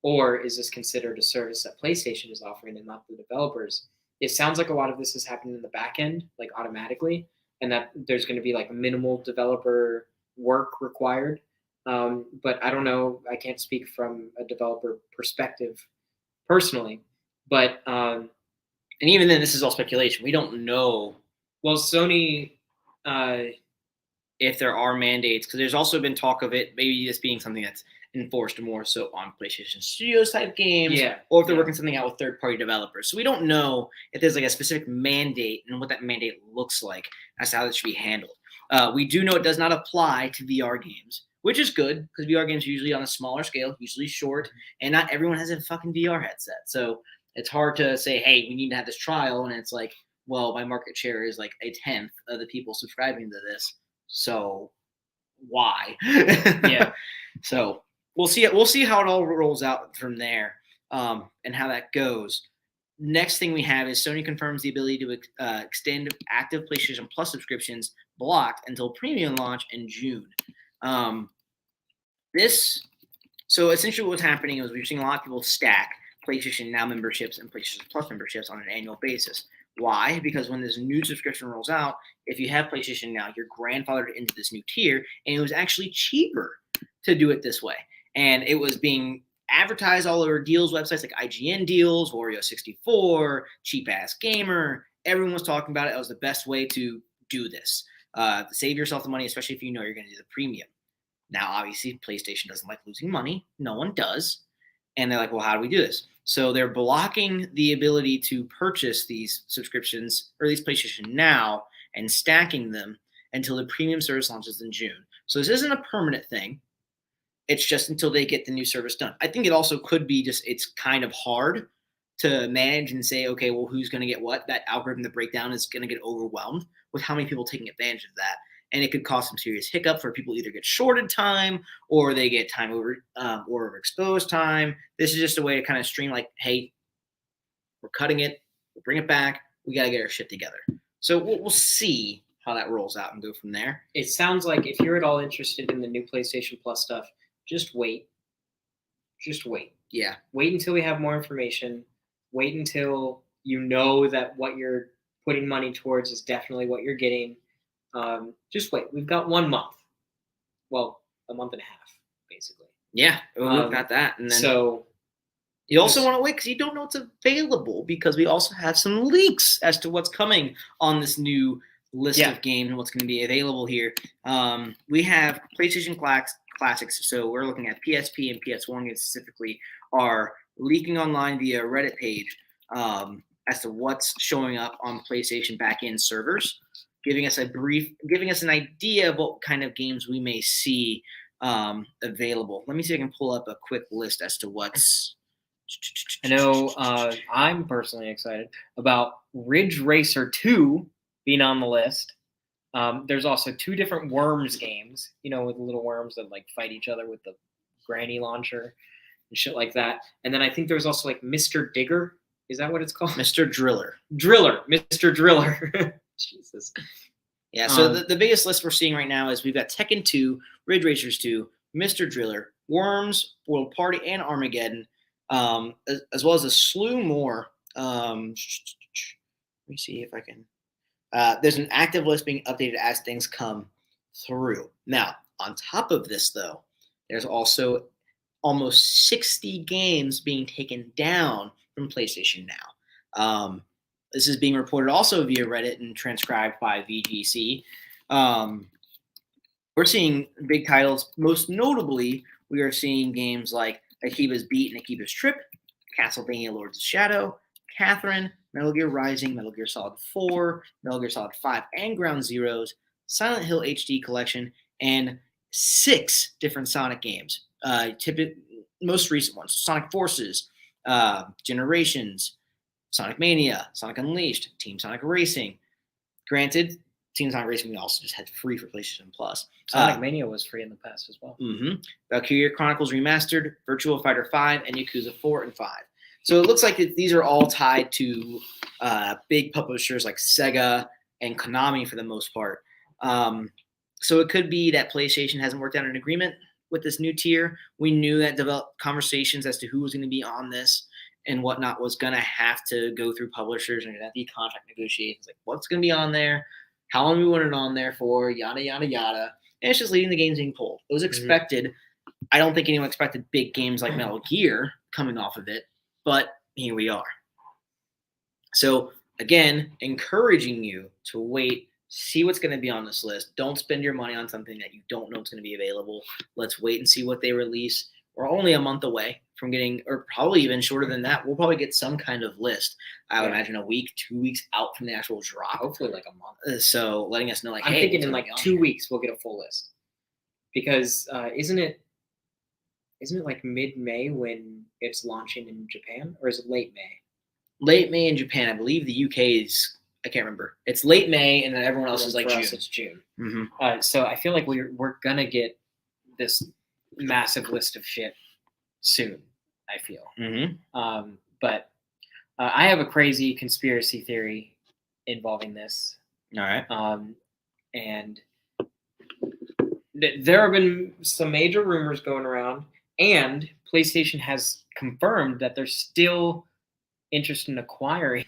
B: Or is this considered a service that PlayStation is offering and not the developers? It sounds like a lot of this is happening in the back end, like automatically, and that there's going to be like minimal developer work required. But I don't know. I can't speak from a developer perspective personally. But
A: and even then, this is all speculation. We don't know.
B: Well, Sony,
A: if there are mandates, because there's also been talk of it maybe this being something that's enforced more so on PlayStation Studios type games, or if they're working something out with third-party developers. So we don't know if there's like a specific mandate and what that mandate looks like as to how this should be handled. We do know it does not apply to VR games, which is good because VR games are usually on a smaller scale, usually short, and not everyone has a fucking VR headset. So it's hard to say, hey, we need to have this trial, and it's like, well, my market share is like 1/10 of the people subscribing to this. So why?
B: Yeah.
A: So we'll see. We'll see how it all rolls out from there, and how that goes. Next thing we have is Sony confirms the ability to extend active PlayStation Plus subscriptions blocked until premium launch in June. So essentially what's happening is we're seeing a lot of people stack PlayStation Now memberships and PlayStation Plus memberships on an annual basis. Why? Because when this new subscription rolls out, if you have PlayStation Now, you're grandfathered into this new tier, and it was actually cheaper to do it this way. And it was being advertised all over deals websites like IGN Deals, Wario64, Cheap Ass Gamer. Everyone was talking about it. It was the best way to do this. To save yourself the money, especially if you know you're going to do the premium. Now, obviously, PlayStation doesn't like losing money. No one does. And they're like, well, how do we do this? So they're blocking the ability to purchase these subscriptions, or at least PlayStation Now, and stacking them until the premium service launches in June. So this isn't a permanent thing. It's just until they get the new service done. I think it also could be just it's kind of hard to manage and say, okay, well, who's going to get what? That algorithm, the breakdown is going to get overwhelmed with how many people taking advantage of that. And it could cause some serious hiccup for people either get shorted time or they get time over or overexposed time. This is just a way to kind of stream like, hey, we're cutting it, we'll bring it back. We got to get our shit together. So we'll see how that rolls out and go from there.
B: It sounds like if you're at all interested in the new PlayStation Plus stuff, just wait. Just wait.
A: Yeah.
B: Wait until we have more information. Wait until you know that what you're putting money towards is definitely what you're getting. Just wait. We've got 1 month. Well, a month and a half, basically.
A: Yeah, we've got that. And then
B: so
A: you also want to wait because you don't know what's available, because we also have some leaks as to what's coming on this new list of games and what's going to be available here. We have PlayStation Classics, so we're looking at PSP and PS1 games specifically, are leaking online via Reddit page as to what's showing up on PlayStation backend servers, giving us an idea of what kind of games we may see available. Let me see if I can pull up a quick list as to what's.
B: I know I'm personally excited about Ridge Racer 2 being on the list. There's also 2 different Worms games, with little worms that like fight each other with the granny launcher and shit like that. And then I think there's also like Mr. Digger. Is that what it's called?
A: Mr. Driller.
B: Mr. Driller. Jesus.
A: Yeah, so the biggest list we're seeing right now is we've got Tekken 2, Ridge Racers 2, Mr. Driller, Worms, World Party, and Armageddon, as well as a slew more. Let me see if I can. There's an active list being updated as things come through. Now, on top of this, though, there's also almost 60 games being taken down from PlayStation Now. This is being reported also via Reddit and transcribed by VGC. We're seeing big titles. Most notably, we are seeing games like Akiba's Beat and Akiba's Trip, Castlevania Lords of Shadow, Catherine, Metal Gear Rising, Metal Gear Solid 4, Metal Gear Solid 5 and Ground Zeroes, Silent Hill HD Collection, and 6 different Sonic games. Most recent ones, Sonic Forces, Generations, Sonic Mania, Sonic Unleashed, Team Sonic Racing. Granted, Team Sonic Racing we also just had free for PlayStation Plus.
B: Sonic Mania was free in the past as well.
A: Valkyria Chronicles Remastered, Virtua Fighter 5, and Yakuza 4 and 5. So it looks like these are all tied to big publishers like Sega and Konami for the most part. So it could be that PlayStation hasn't worked out an agreement with this new tier. We knew that developed conversations as to who was going to be on this and whatnot was going to have to go through publishers and have to be contract negotiations, like what's going to be on there, how long we want it on there for, yada, yada, yada. And it's just leading the games being pulled. It was expected. I don't think anyone expected big games like Metal Gear coming off of it, but here we are. So, again, encouraging you to wait, see what's going to be on this list. Don't spend your money on something that you don't know is going to be available. Let's wait and see what they release. We're only a month away from getting, or probably even shorter than that. We'll probably get some kind of list. I would imagine a week, 2 weeks out from the actual drop.
B: Hopefully like a month.
A: So letting us know, like,
B: I'm
A: hey,
B: thinking in like 2 weeks we'll get a full list. Because isn't it like mid-May when it's launching in Japan, or is it late May?
A: Late May in Japan. I believe the UK is I can't remember. It's late May, and then everyone else is like
B: For
A: June.
B: us, it's June.
A: Mm-hmm.
B: So I feel like we're gonna get this massive list of shit soon. I feel.
A: Mm-hmm.
B: But I have a crazy conspiracy theory involving this.
A: All right.
B: And there have been some major rumors going around, and PlayStation has confirmed that they're still interested in acquiring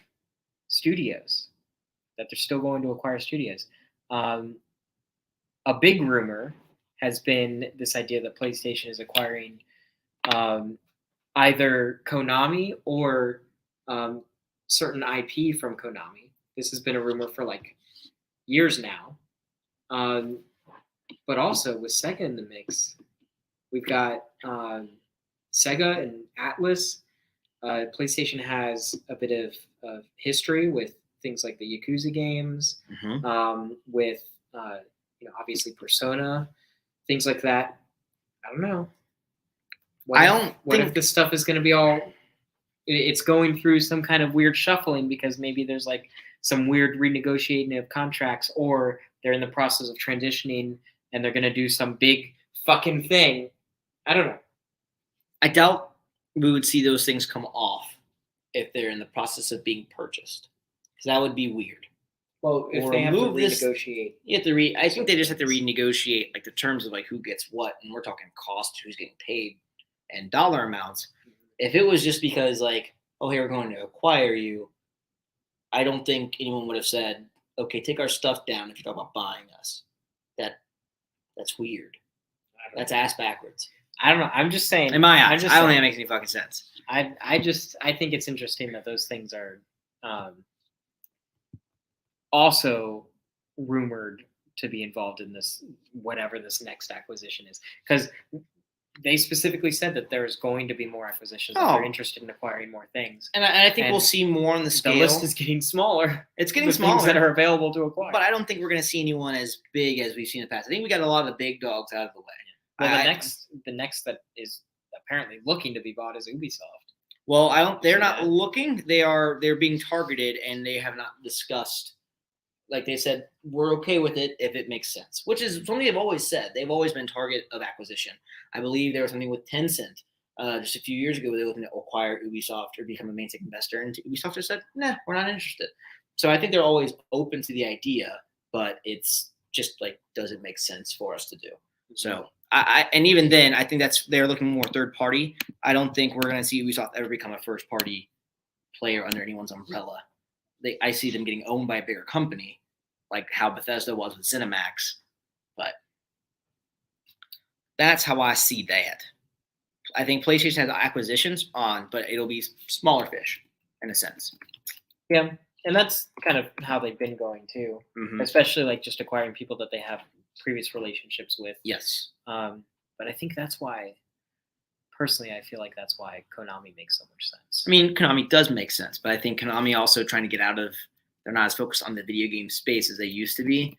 B: studios. That they're still going to acquire studios. A big rumor has been this idea that PlayStation is acquiring either Konami or certain IP from Konami. This has been a rumor for like years now. But also with Sega in the mix, we've got Sega and Atlas. PlayStation has a bit of history with things like the Yakuza games, with obviously Persona, things like that. I don't know. What if this stuff is going to be all? It's going through some kind of weird shuffling because maybe there's like some weird renegotiating of contracts, or they're in the process of transitioning and they're going to do some big fucking thing. I don't know.
A: I doubt we would see those things come off if they're in the process of being purchased, because that would be weird.
B: Well, if they have to renegotiate,
A: you have to I think they just have to renegotiate like the terms of like who gets what, and we're talking cost, who's getting paid, and dollar amounts. If it was just because like, oh, hey, we're going to acquire you, I don't think anyone would have said, okay, take our stuff down if you talk about buying us. That's weird. That's ass backwards.
B: I don't know. I'm just saying.
A: In my eyes, I don't think it makes any fucking sense.
B: I think it's interesting that those things are also rumored to be involved in this, whatever this next acquisition is, because they specifically said that there's going to be more acquisitions. That they're interested in acquiring more things,
A: and I think we'll see more on the scale.
B: The list is getting smaller.
A: It's getting smaller.
B: Things that are available to acquire.
A: But I don't think we're going to see anyone as big as we've seen in the past. I think we got a lot of the big dogs out of the way.
B: Well, the next that is apparently looking to be bought is Ubisoft.
A: Well, they're not looking. They're being targeted, and they have not discussed. Like they said, we're okay with it if it makes sense, which is something they've always said. They've always been target of acquisition. I believe there was something with Tencent just a few years ago where they were looking to acquire Ubisoft or become a main stake investor, and Ubisoft just said, nah, we're not interested. So I think they're always open to the idea, but it's just like, does it make sense for us to do? So and even then, I think they're looking more third party. I don't think we're going to see Ubisoft ever become a first party player under anyone's umbrella. I see them getting owned by a bigger company, like how Bethesda was with ZeniMax. But that's how I see that. I think PlayStation has acquisitions on, but it'll be smaller fish in a sense.
B: Yeah, and that's kind of how they've been going too, especially like just acquiring people that they have previous relationships with.
A: Yes.
B: But I think that's why, personally, I feel like that's why Konami makes so much sense.
A: I mean, Konami does make sense, but I think Konami also trying to get out of, they're not as focused on the video game space as they used to be.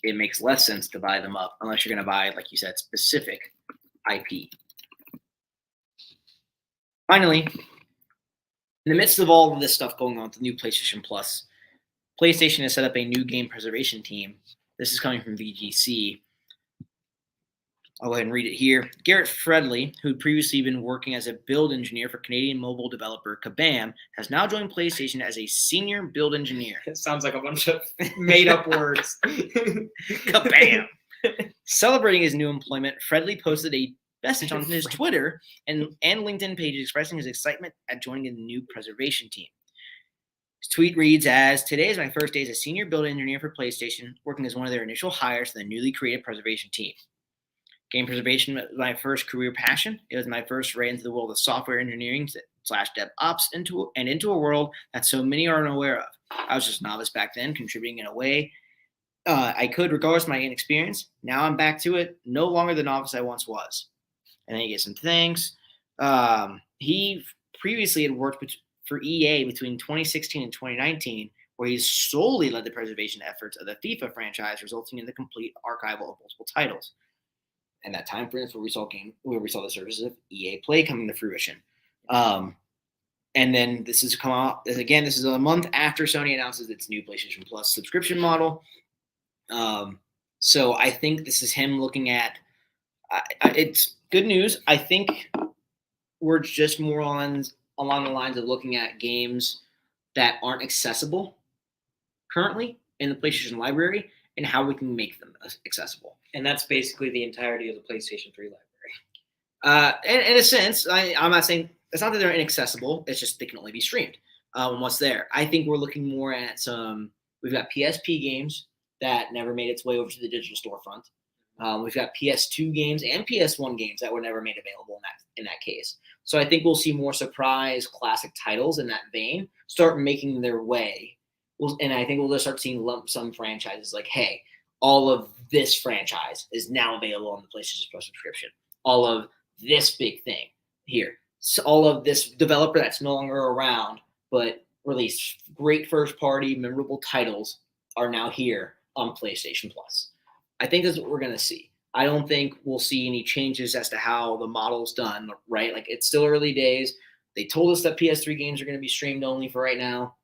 A: It makes less sense to buy them up unless you're going to buy, like you said, specific IP. Finally, in the midst of all of this stuff going on with the new PlayStation Plus, PlayStation has set up a new game preservation team. This is coming from VGC. I'll go ahead and read it here. Garrett Fredley, who had previously been working as a build engineer for Canadian mobile developer Kabam, has now joined PlayStation as a senior build engineer.
B: It sounds like a bunch of made-up words.
A: Kabam! Celebrating his new employment, Fredley posted a message on his Twitter and LinkedIn page expressing his excitement at joining the new preservation team. His tweet reads as, "Today is my first day as a senior build engineer for PlayStation, working as one of their initial hires to the newly created preservation team. Game preservation was my first career passion. It was my first foray into the world of software engineering / DevOps into a world that so many are unaware of. I was just a novice back then, contributing in a way I could regardless of my inexperience. Now I'm back to it, no longer the novice I once was." And then he gets some thanks. He previously had worked for EA between 2016 and 2019, where he solely led the preservation efforts of the FIFA franchise, resulting in the complete archival of multiple titles. And that time frame is where we saw the services of EA Play coming to fruition. And then this is come out again. This is a month after Sony announces its new PlayStation Plus subscription model. So I think this is him looking at. It's good news. I think we're just more along the lines of looking at games that aren't accessible currently in the PlayStation library and how we can make them accessible.
B: And that's basically the entirety of the PlayStation 3 library.
A: In a sense, I'm not saying it's not that they're inaccessible. It's just they can only be streamed. What's there? I think we're looking more at some. We've got PSP games that never made its way over to the digital storefront. We've got PS2 games and PS1 games that were never made available in that case. So I think we'll see more surprise classic titles in that vein start making their way. And I think we'll just start seeing lump sum franchises like, hey, all of this franchise is now available on the PlayStation Plus subscription. All of this big thing here. So all of this developer that's no longer around but released great first-party, memorable titles are now here on PlayStation Plus. I think that's what we're going to see. I don't think we'll see any changes as to how the model's done, right? Like, it's still early days. They told us that PS3 games are going to be streamed only for right now.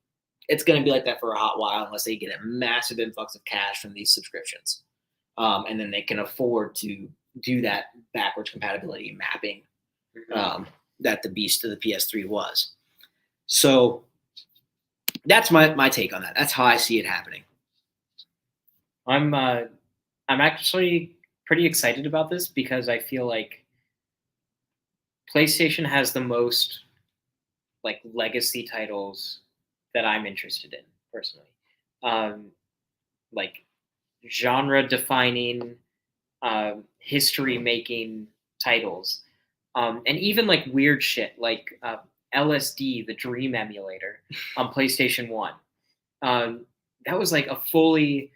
A: It's going to be like that for a hot while unless they get a massive influx of cash from these subscriptions. And then they can afford to do that backwards compatibility mapping that the beast of the PS3 was. So that's my take on that. That's how I see it happening.
B: I'm actually pretty excited about this because I feel like PlayStation has the most like legacy titles that I'm interested in personally. Like genre defining, history making titles. And even like weird shit like LSD, the Dream Emulator on PlayStation 1. That was like a fully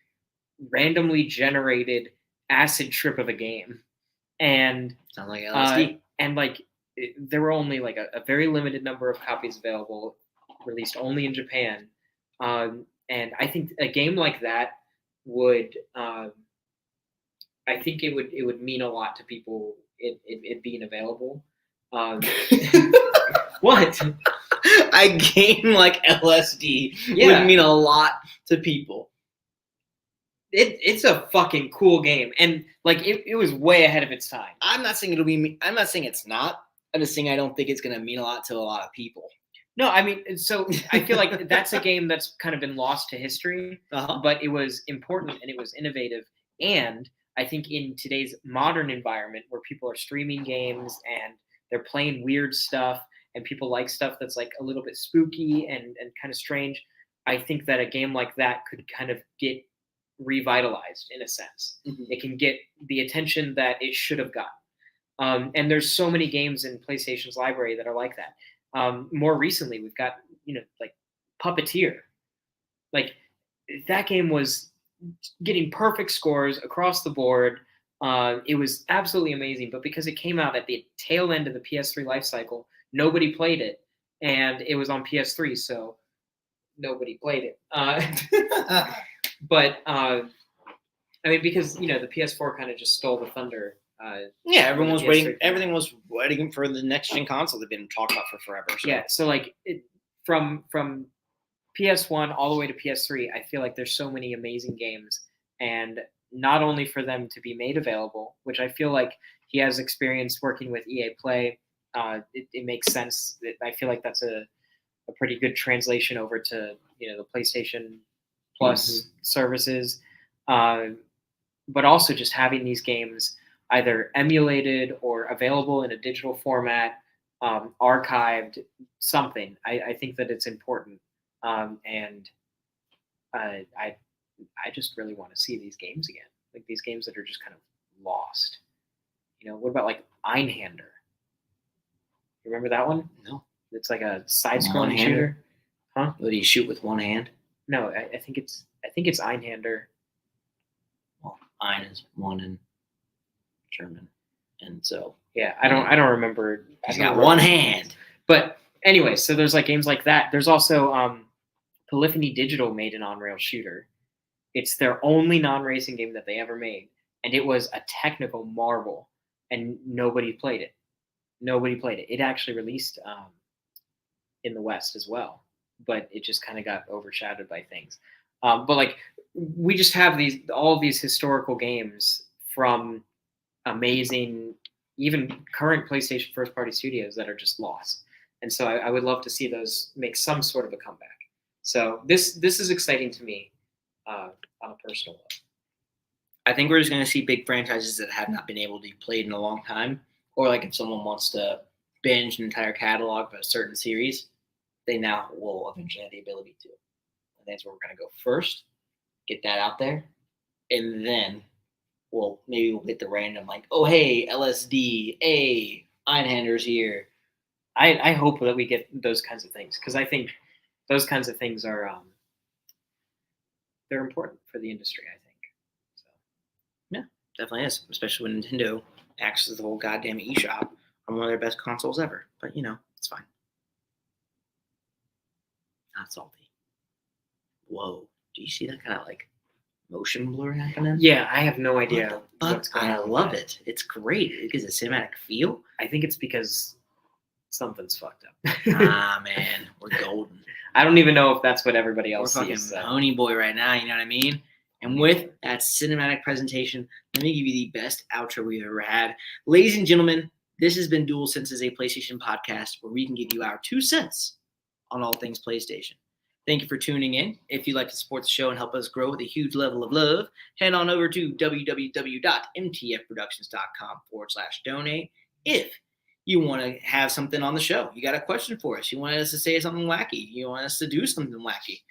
B: randomly generated acid trip of a game. And
A: sounds like LSD.
B: And like there were only like a very limited number of copies available, released only in Japan. And I think a game like that would I think it would mean a lot to people it being available. What?
A: A game like LSD would mean a lot to people.
B: It's a fucking cool game, and like it was way ahead of its time.
A: I'm not saying it'll be. I'm not saying it's not. I'm just saying I don't think it's going to mean a lot to a lot of people.
B: No, I mean, so I feel like that's a game that's kind of been lost to history, but it was important and it was innovative. And I think in today's modern environment where people are streaming games and they're playing weird stuff and people like stuff that's like a little bit spooky and kind of strange, I think that a game like that could kind of get revitalized in a sense. It can get the attention that it should have gotten. And there's so many games in PlayStation's library that are like that. More recently, we've got, like Puppeteer. Like that game was getting perfect scores across the board. It was absolutely amazing, but because it came out at the tail end of the PS3 life cycle, nobody played it, and it was on PS3, so nobody played it. But I mean, because the PS4 kind of just stole the thunder.
A: Yeah, everyone was waiting. Everything was waiting for the next gen console they've been talking about for forever. So.
B: Yeah, so like from PS1 all the way to PS3, I feel like there's so many amazing games, and not only for them to be made available, which I feel like he has experience working with EA Play. It makes sense. I feel like that's a pretty good translation over to the PlayStation Plus services, but also just having these games either emulated or available in a digital format, archived, something. I think that it's important, and I just really want to see these games again, like these games that are just kind of lost. What about like Einhander? You remember that one?
A: No.
B: It's like a side-scrolling shooter. Huh?
A: What, do you shoot with one hand?
B: No, I think it's Einhander.
A: Well, Ein is one in German, and so
B: yeah, I don't remember.
A: He's got one hand.
B: But anyway, so there's like games like that. There's also Polyphony Digital made an on-rail shooter. It's their only non-racing game that they ever made, and it was a technical marvel, and nobody played it. It actually released in the West as well, but it just kind of got overshadowed by things. But like we just have all of these historical games from amazing, even current PlayStation first party studios that are just lost. And so I would love to see those make some sort of a comeback. So this is exciting to me on a personal level.
A: I think we're just going to see big franchises that have not been able to be played in a long time, or like if someone wants to binge an entire catalog of a certain series, they now will eventually have the ability to. And that's where we're going to go first, get that out there, and then we'll hit the random like, oh hey, LSD, hey, Einhander's here.
B: I hope that we get those kinds of things because I think those kinds of things are they're important for the industry. I think. So.
A: Yeah, definitely is, especially when Nintendo accesses the whole goddamn eShop on one of their best consoles ever. But it's fine. Not salty. Whoa, do you see that kind of like motion blur happening?
B: Yeah, I have no idea.
A: What's going on. I love it. It's great. It gives a cinematic feel.
B: I think it's because something's fucked up.
A: Ah, man, we're golden.
B: I don't even know if that's what everybody else
A: sees. We're fucking Pony Boy right now, you know what I mean? And with that cinematic presentation, let me give you the best outro we've ever had. Ladies and gentlemen, this has been DualSense, a PlayStation podcast where we can give you our 2 cents on all things PlayStation. Thank you for tuning in. If you'd like to support the show and help us grow with a huge level of love, head on over to www.mtfproductions.com/donate. If you want to have something on the show, you got a question for us, you want us to say something wacky, you want us to do something wacky,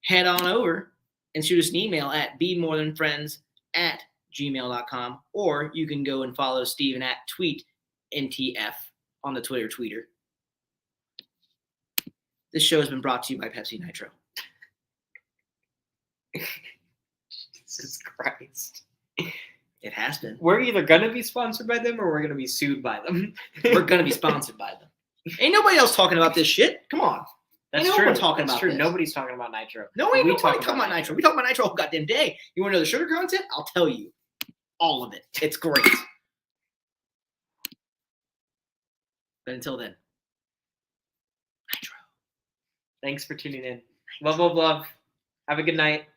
A: head on over and shoot us an email at bemorethanfriends@gmail.com, or you can go and follow Steven at tweetntf on the Twitter tweeter. This show has been brought to you by Pepsi Nitro.
B: Jesus Christ.
A: It has been.
B: We're either going to be sponsored by them or we're going to be sued by them.
A: We're going to be sponsored by them. Ain't nobody else talking about this shit. Come on.
B: That's
A: Ain't
B: true.
A: No one talking
B: That's
A: about
B: true.
A: this.
B: Nobody's talking about Nitro.
A: No, ain't nobody talking about Nitro. We talk about Nitro all goddamn day. You want to know the sugar content? I'll tell you. All of it. It's great. But until then, Nitro.
B: Thanks for tuning in. Love, love, love. Have a good night.